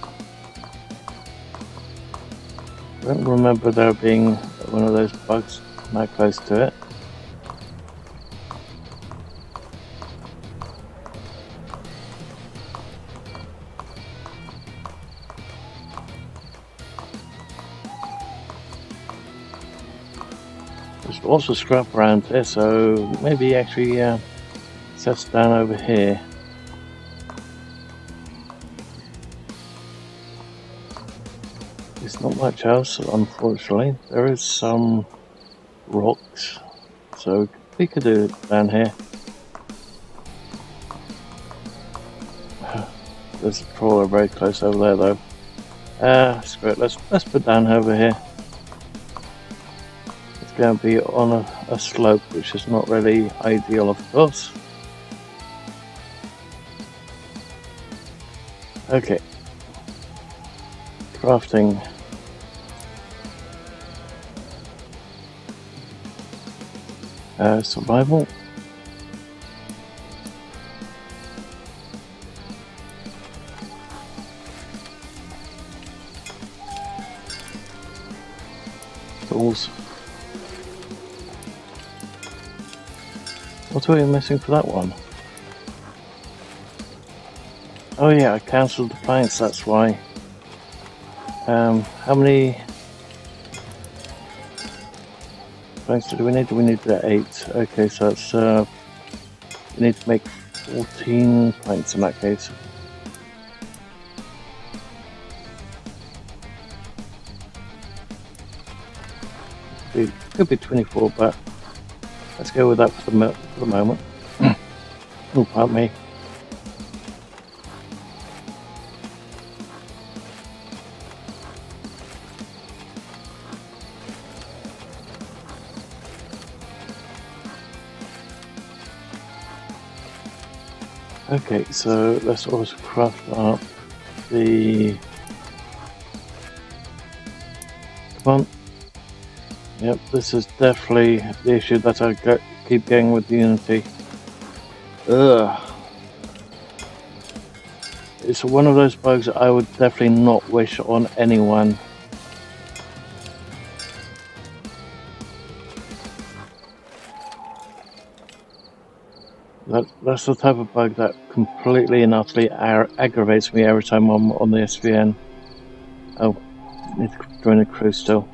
I don't remember there being one of those bugs that close to it. There's also scrap around here, so maybe actually sets down over here. There's not much else, unfortunately. There is some rocks, so we could do it down here. There's a trawler very close over there, though. Screw it. Let's put down over here. It's going to be on a slope, which is not really ideal, of course. Okay. Crafting. Survival. Tools. What are we missing for that one? Oh yeah, I cancelled the planks, that's why. How many planks do we need? Do we need 8? Okay, so that's we need to make 14 planks in that case. It could be 24, but let's go with that for the moment. Oh, pardon me. Okay, so let's also craft up the... Come on. Yep, this is definitely the issue that I keep getting with Unity. Ugh. It's one of those bugs that I would definitely not wish on anyone. That's the type of bug that completely and utterly aggravates me every time I'm on the SVN. Oh, I need to join the crew still.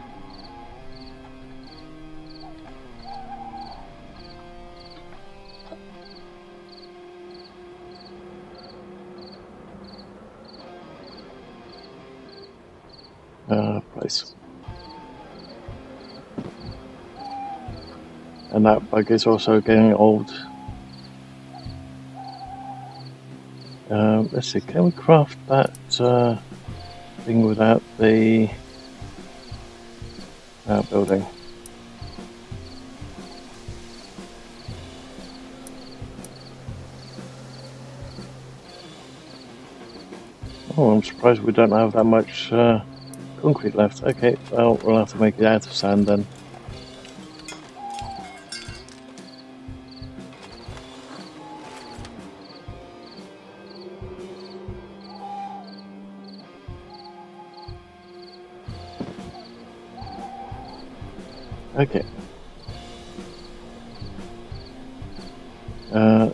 Place. And that bug is also getting old. Let's see, can we craft that thing without the building. Oh, I'm surprised we don't have that much concrete left. Okay, well, we'll have to make it out of sand then. Okay.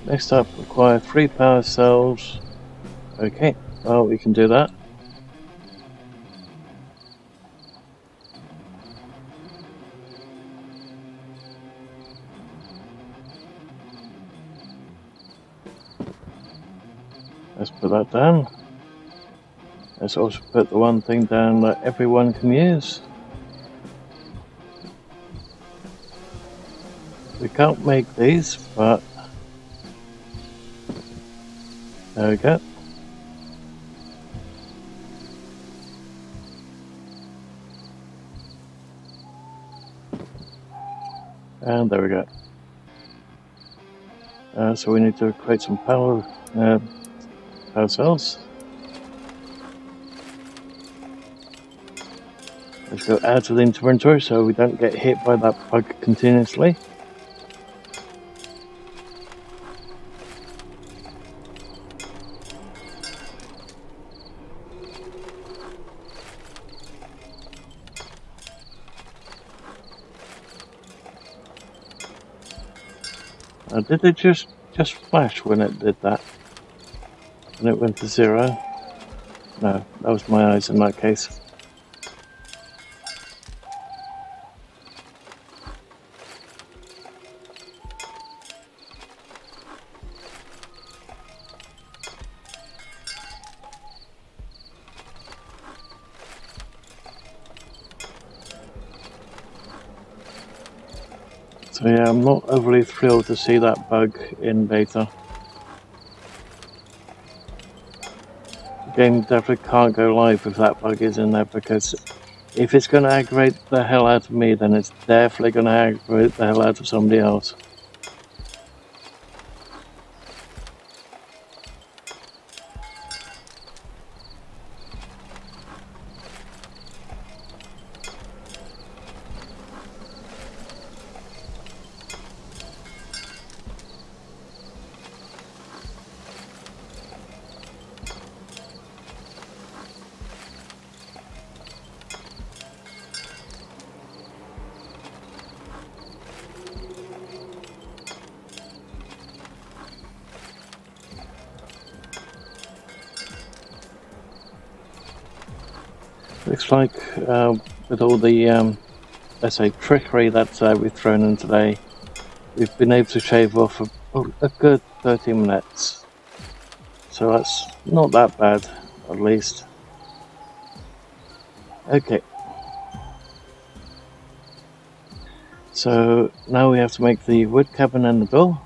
Next up, require 3 power cells. Okay, well, we can do that. Let's put that down. Let's also put the one thing down that everyone can use. We can't make these, but there we go. And there we go. So we need to create some power cells. Let's go out of the inventory so we don't get hit by that bug continuously. Did it just flash when it did that? When it went to 0? No, that was my eyes in that case. So yeah, I'm not overly thrilled to see that bug in beta. The game definitely can't go live if that bug is in there, because if it's going to aggravate the hell out of me, then it's definitely going to aggravate the hell out of somebody else. Looks like with all the, let's say, trickery that we've thrown in today, we've been able to shave off a good 30 minutes. So that's not that bad, at least. Okay. So now we have to make the wood cabin and the door.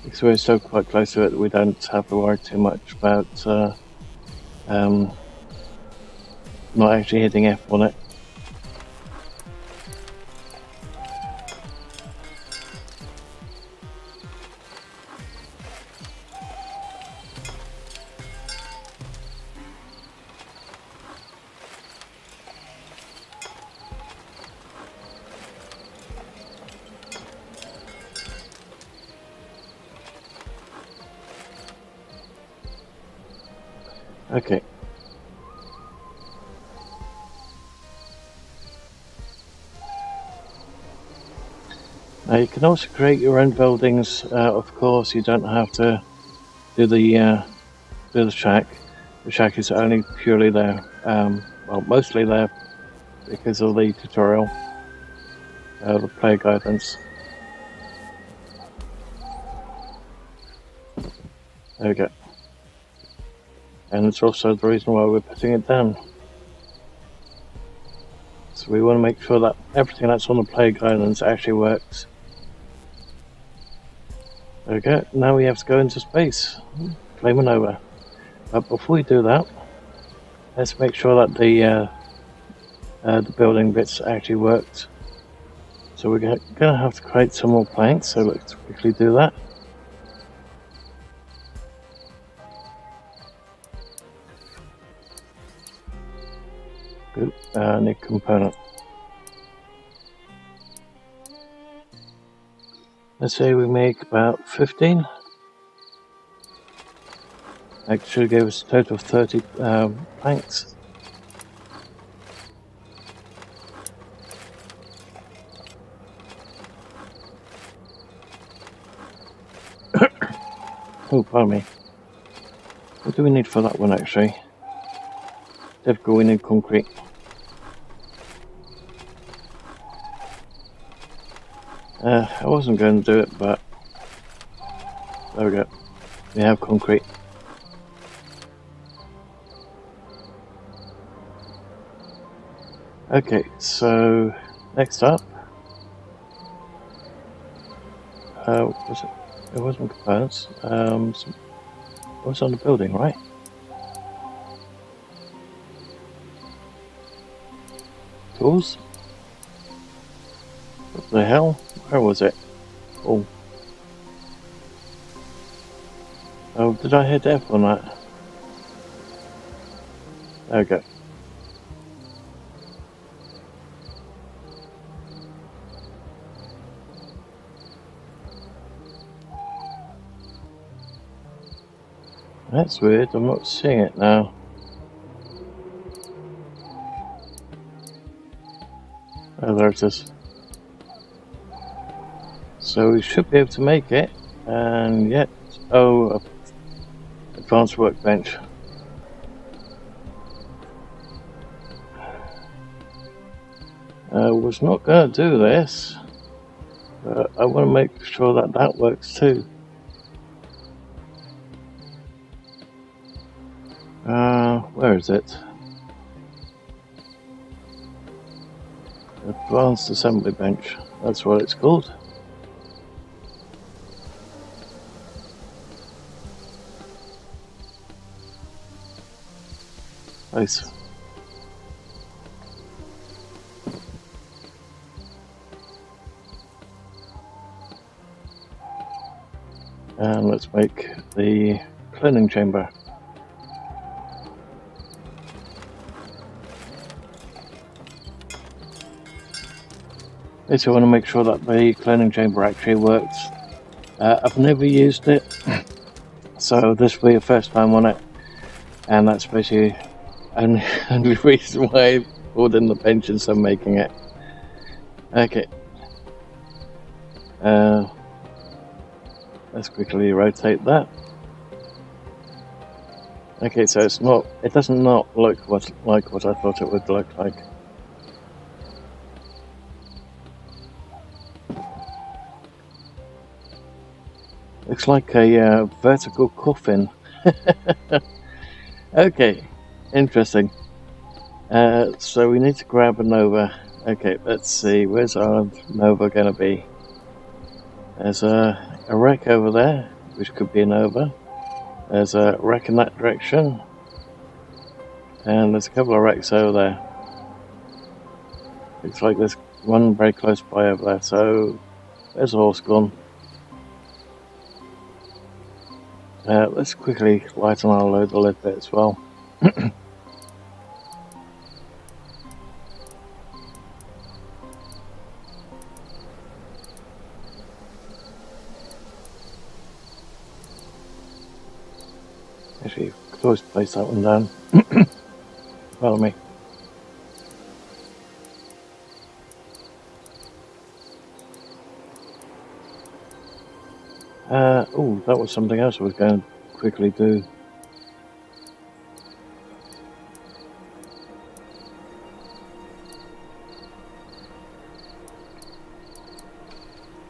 Because we're so quite close to it, we don't have to worry too much about not actually hitting F on it. Okay. Now you can also create your own buildings. Of course, you don't have to do the shack. The shack is only purely there, well, mostly there because of the tutorial, the player guidance. There we go. And it's also the reason why we're putting it down. So we want to make sure that everything that's on the player guidance actually works. There we go. Now we have to go into space. Claim over. But before we do that, let's make sure that the building bits actually worked. So we're going to have to create some more planks, so let's quickly do that. Good, new component. Let's say we make about 15. That should give us a total of 30 planks. Oh, pardon me. What do we need for that one actually? Typical, we need concrete. I wasn't going to do it, but there we go. We have concrete. Okay, so next up, was it? It wasn't components. It was on the building, right? Tools. What the hell? Where was it? Oh. Oh, did I hit F on that? There we go. That's weird, I'm not seeing it now. Oh, there it is. So we should be able to make it, and yet, oh, advanced workbench. I was not going to do this, but I want to make sure that that works too. Where is it? Advanced assembly bench, that's what it's called. Nice. And let's make the cleaning chamber. I want to make sure that the cleaning chamber actually works. I've never used it, so this will be the first time on it, and that's basically only reason why I pulled in the bench instead of making it. Okay. Let's quickly rotate that. Okay, so it doesn't not look like what I thought it would look like. Looks like a vertical coffin. Okay, interesting. So we need to grab a Nova. Okay, let's see, where's our Nova going to be? There's a wreck over there, which could be a Nova. There's a wreck in that direction. And there's a couple of wrecks over there. Looks like there's one very close by over there, so there's a horse gone. Let's quickly lighten our load a little bit as well. Actually, you could always place that one down. Pardon me. Oh, that was something else I was going to quickly do.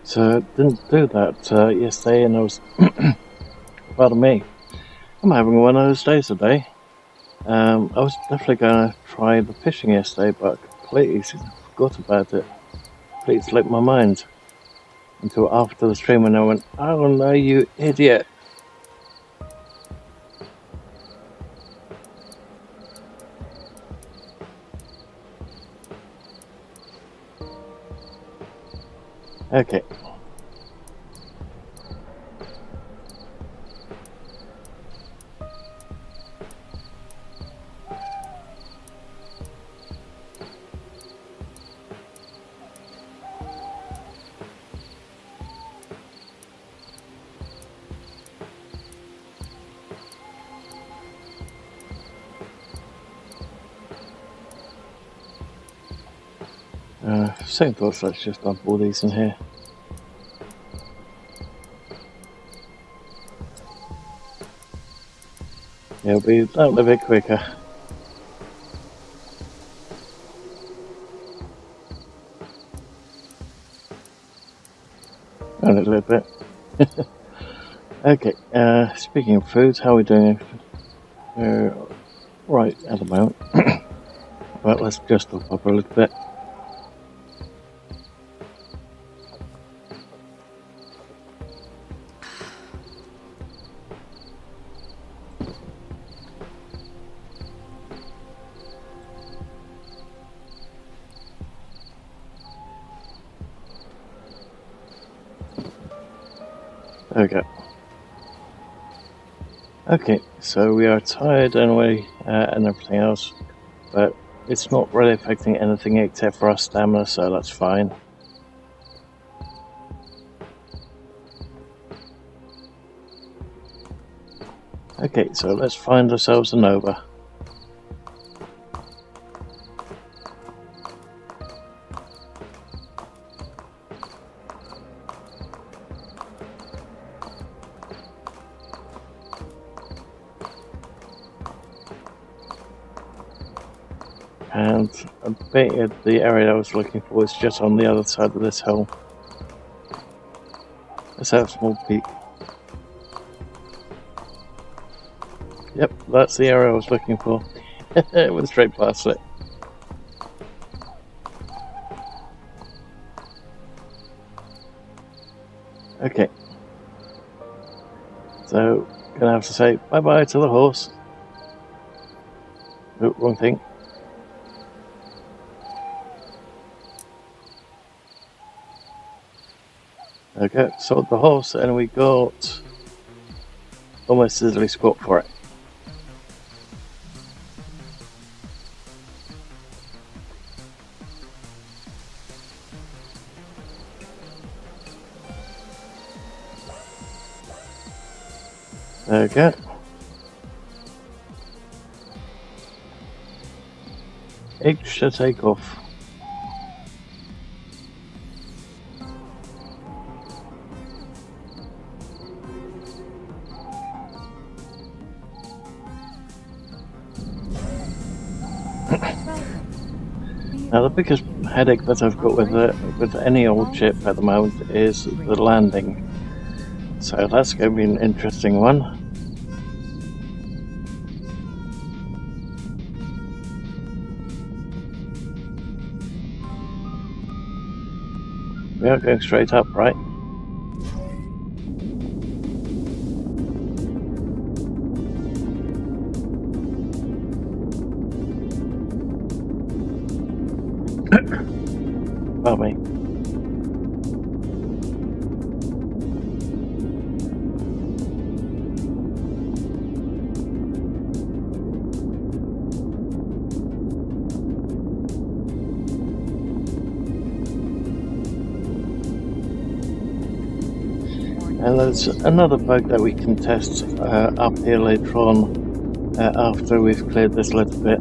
So I didn't do that yesterday, and I was, pardon me, I'm having one of those days today. I was definitely going to try the fishing yesterday, but I completely forgot about it. Completely slipped my mind. until after the stream, and I went, "Oh no, you idiot!" Okay. Same thoughts, let's just dump all these in here. It'll be a little bit quicker. And a little bit. Okay, speaking of food, how are we doing? Right at the moment. But let's just top up a little bit. There we go. Okay, so we are tired anyway, and everything else, but it's not really affecting anything except for our stamina, so that's fine. Okay, so let's find ourselves a Nova. And I bet the area I was looking for is just on the other side of this hill. Let's have a small peek. Yep, that's the area I was looking for. It went straight past it. Okay. So, gonna have to say bye-bye to the horse. Oh, wrong thing. Okay, sold the horse and we got almost easily squat for it. There we go. H to take off. Now the biggest headache that I've got with any old ship at the moment is the landing. So that's going to be an interesting one. We are going straight up, right? Pardon me. And there's another bug that we can test up here later on after we've cleared this little bit.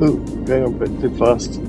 Ooh, going a bit too fast.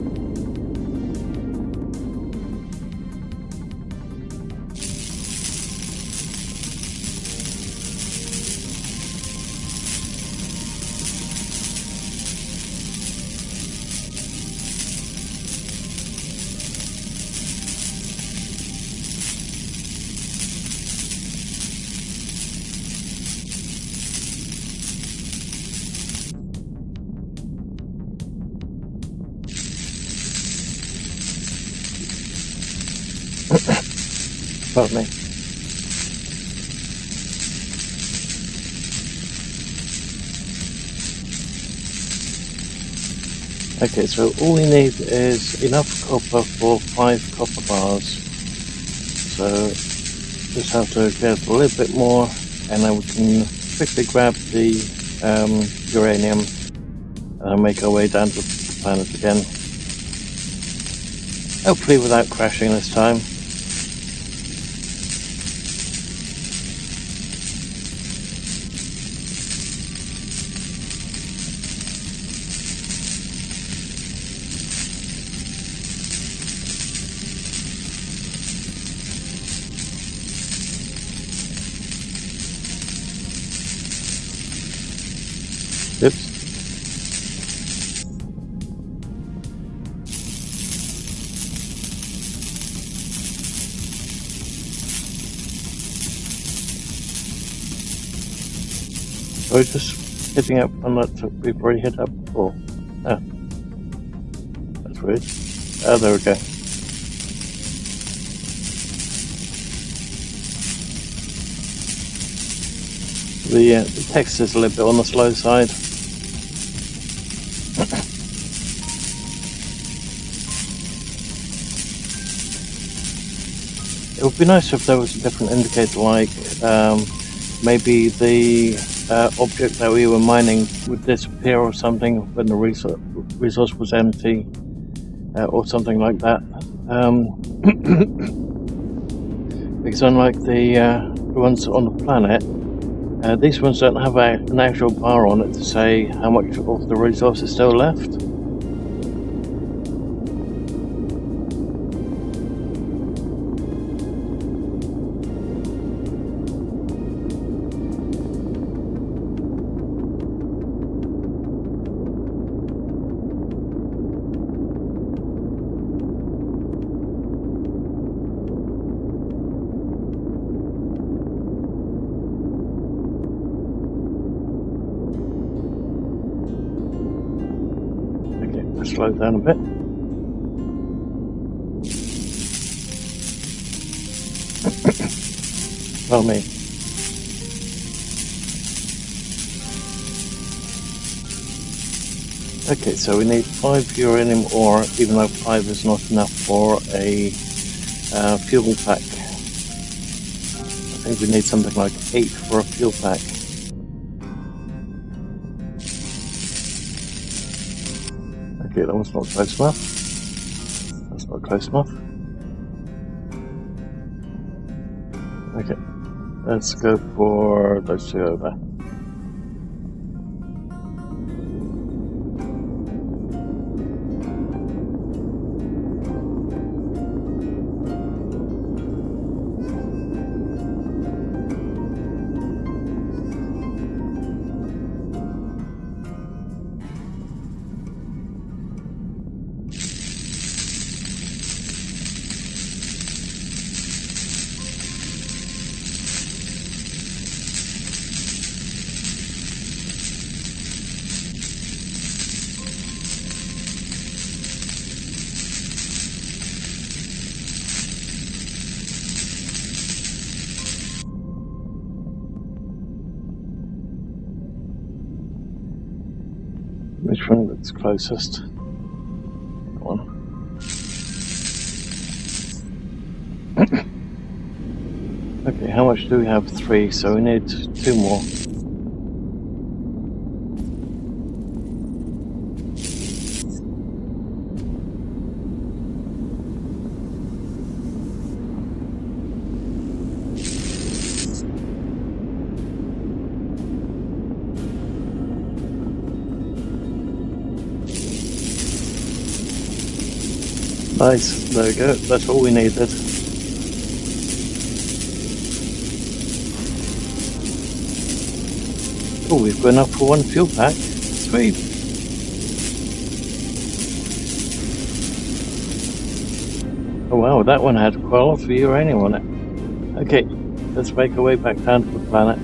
Pardon me. Okay, so all we need is enough copper for 5 copper bars. So just have to get a little bit more, and then we can quickly grab the uranium and make our way down to the planet again. Hopefully without crashing this time. Oops. So we're just hitting up on that we've already hit up before. Ah. That's weird. Oh, there we go. The text is a little bit on the slow side. It would be nice if there was a different indicator, like maybe the object that we were mining would disappear or something when the resource was empty, or something like that. Because unlike the ones on the planet, these ones don't have an actual bar on it to say how much of the resource is still left. Slow down a bit. Pardon me. Okay, so we need 5 uranium ore, even though 5 is not enough for a fuel pack. I think we need something like 8 for a fuel pack. Okay, that one's not close enough. That's not close enough. Okay, let's go for those 2 over. Which one looks closest? That one. Okay, how much do we have? 3, so we need 2 more. Nice. There we go. That's all we needed. Oh, we've got enough for one fuel pack. Sweet. Oh wow, that one had quite a lot of uranium on it. Okay, let's make our way back down to the planet.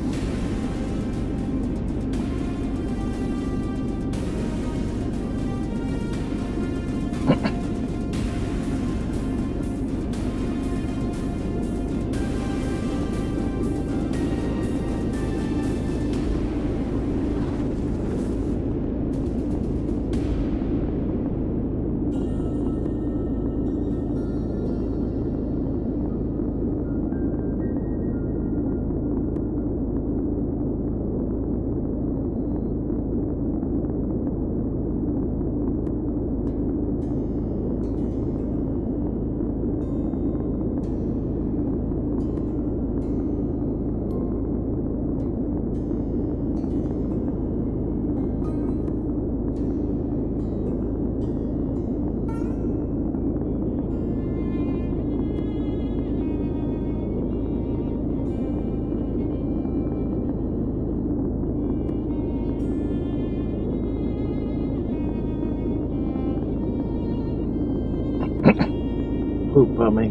Oh, bummy.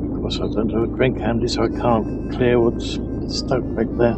Of course, I don't have a drink handy, so I can't clear what's stuck back there.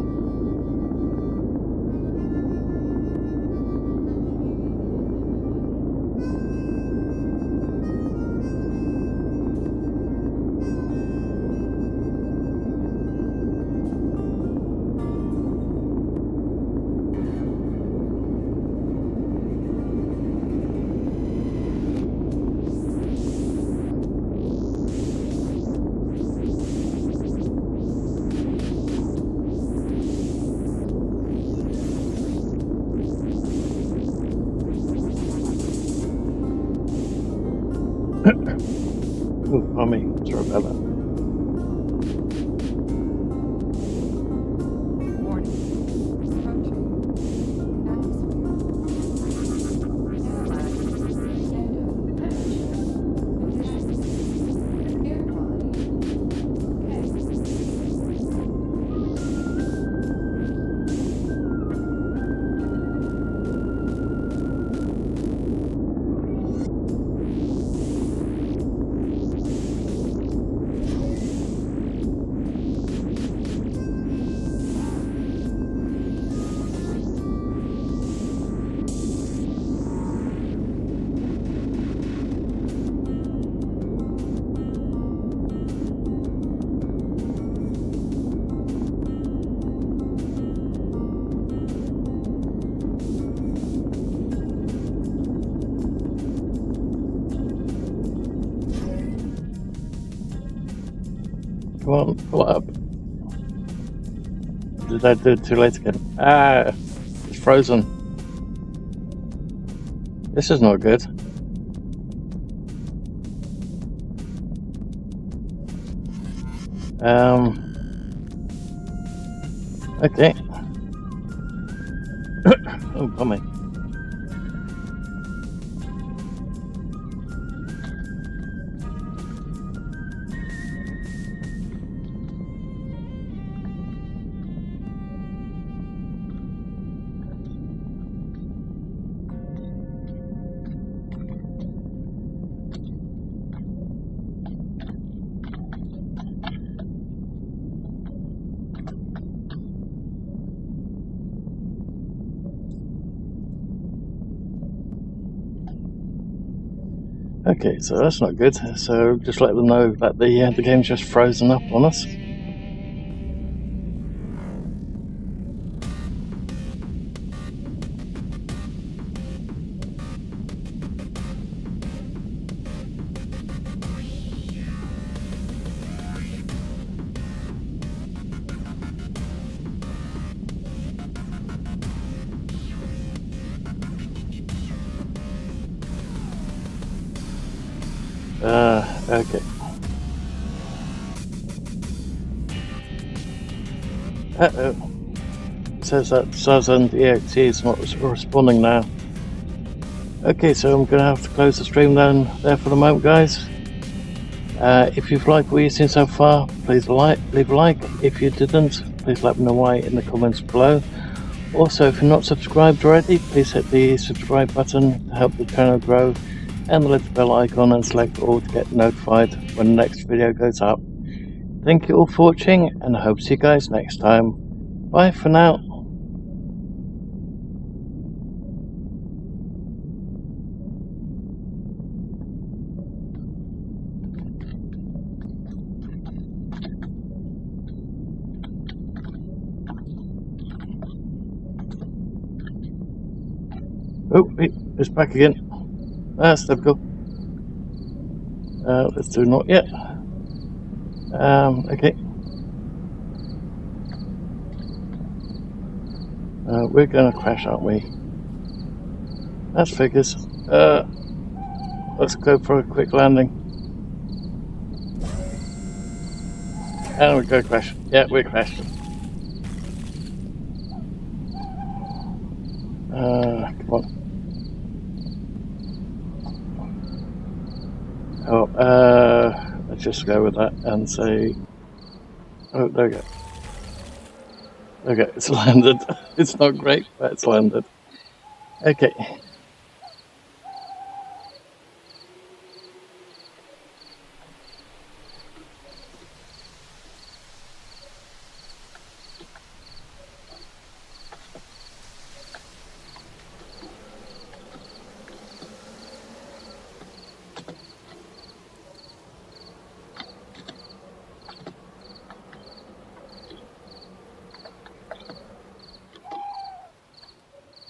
Oh, bummy. Sorry about that. Warning. Approaching. Atmosphere. Air quality. Come on, pull up. Did I do it too late again? Ah, it's frozen. This is not good. Okay. Oh, bummy. Okay, so that's not good. So just let them know that the game's just frozen up on us. Okay. Uh-oh. It says that Southern EXE is not responding now. Okay, so I'm going to have to close the stream down there for the moment, guys. If you've liked what you've seen so far, please leave a like. If you didn't, please let me know why in the comments below. Also, if you're not subscribed already, please hit the subscribe button to help the channel grow, and the little bell icon and select all to get notified when the next video goes up. Thank you all for watching, and I hope to see you guys next time. Bye for now. Oh, it's back again. That's typical. Let's do not yet. Okay. We're gonna crash, aren't we? That's figures. Let's go for a quick landing. And we go crash. Yeah, we crashed. Come on. Oh, let's just go with that and say, oh, there we go. Okay, it's landed. It's not great, but it's landed. Okay.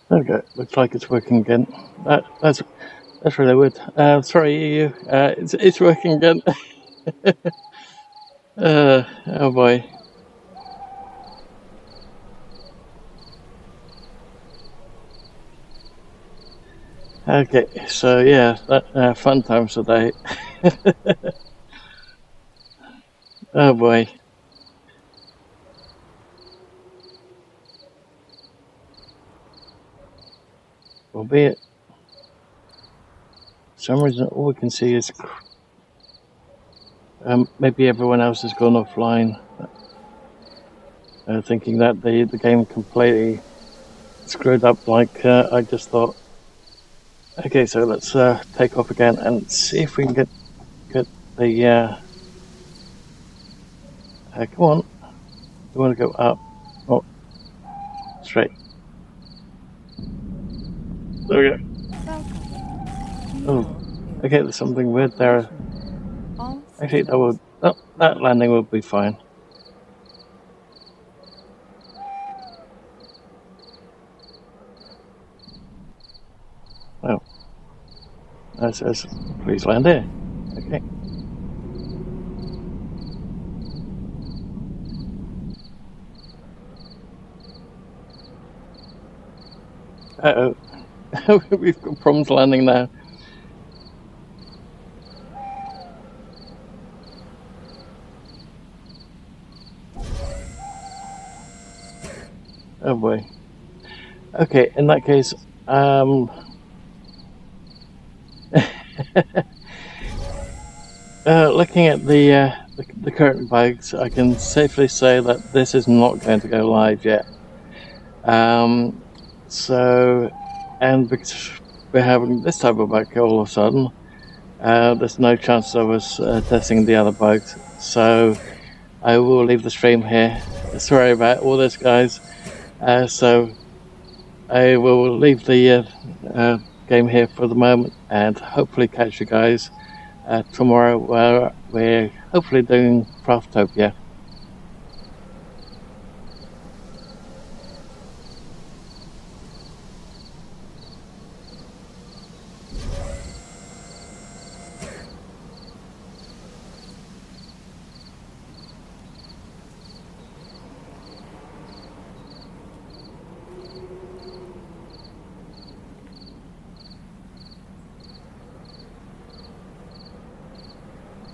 There we go. Looks like it's working again. That's really weird. Sorry, you. It's working again. Oh boy. Okay, so yeah, that fun times today. Oh boy. Albeit, for some reason all we can see is maybe everyone else has gone offline, thinking that the game completely screwed up like I just thought. Okay, so let's take off again and see if we can get the come on, we want to go up, oh, straight. There we go. Oh, okay, there's something weird there. Actually, that landing will be fine. Oh, that says please land here. Okay. Uh-oh. We've got problems landing now. Oh boy. Okay, in that case, looking at the current bugs, I can safely say that this is not going to go live yet. So, and because we're having this type of bug all of a sudden, there's no chance of us testing the other bugs. So, I will leave the stream here. Sorry about all this, guys. So, I will leave the game here for the moment and hopefully catch you guys tomorrow, where we're hopefully doing Craftopia.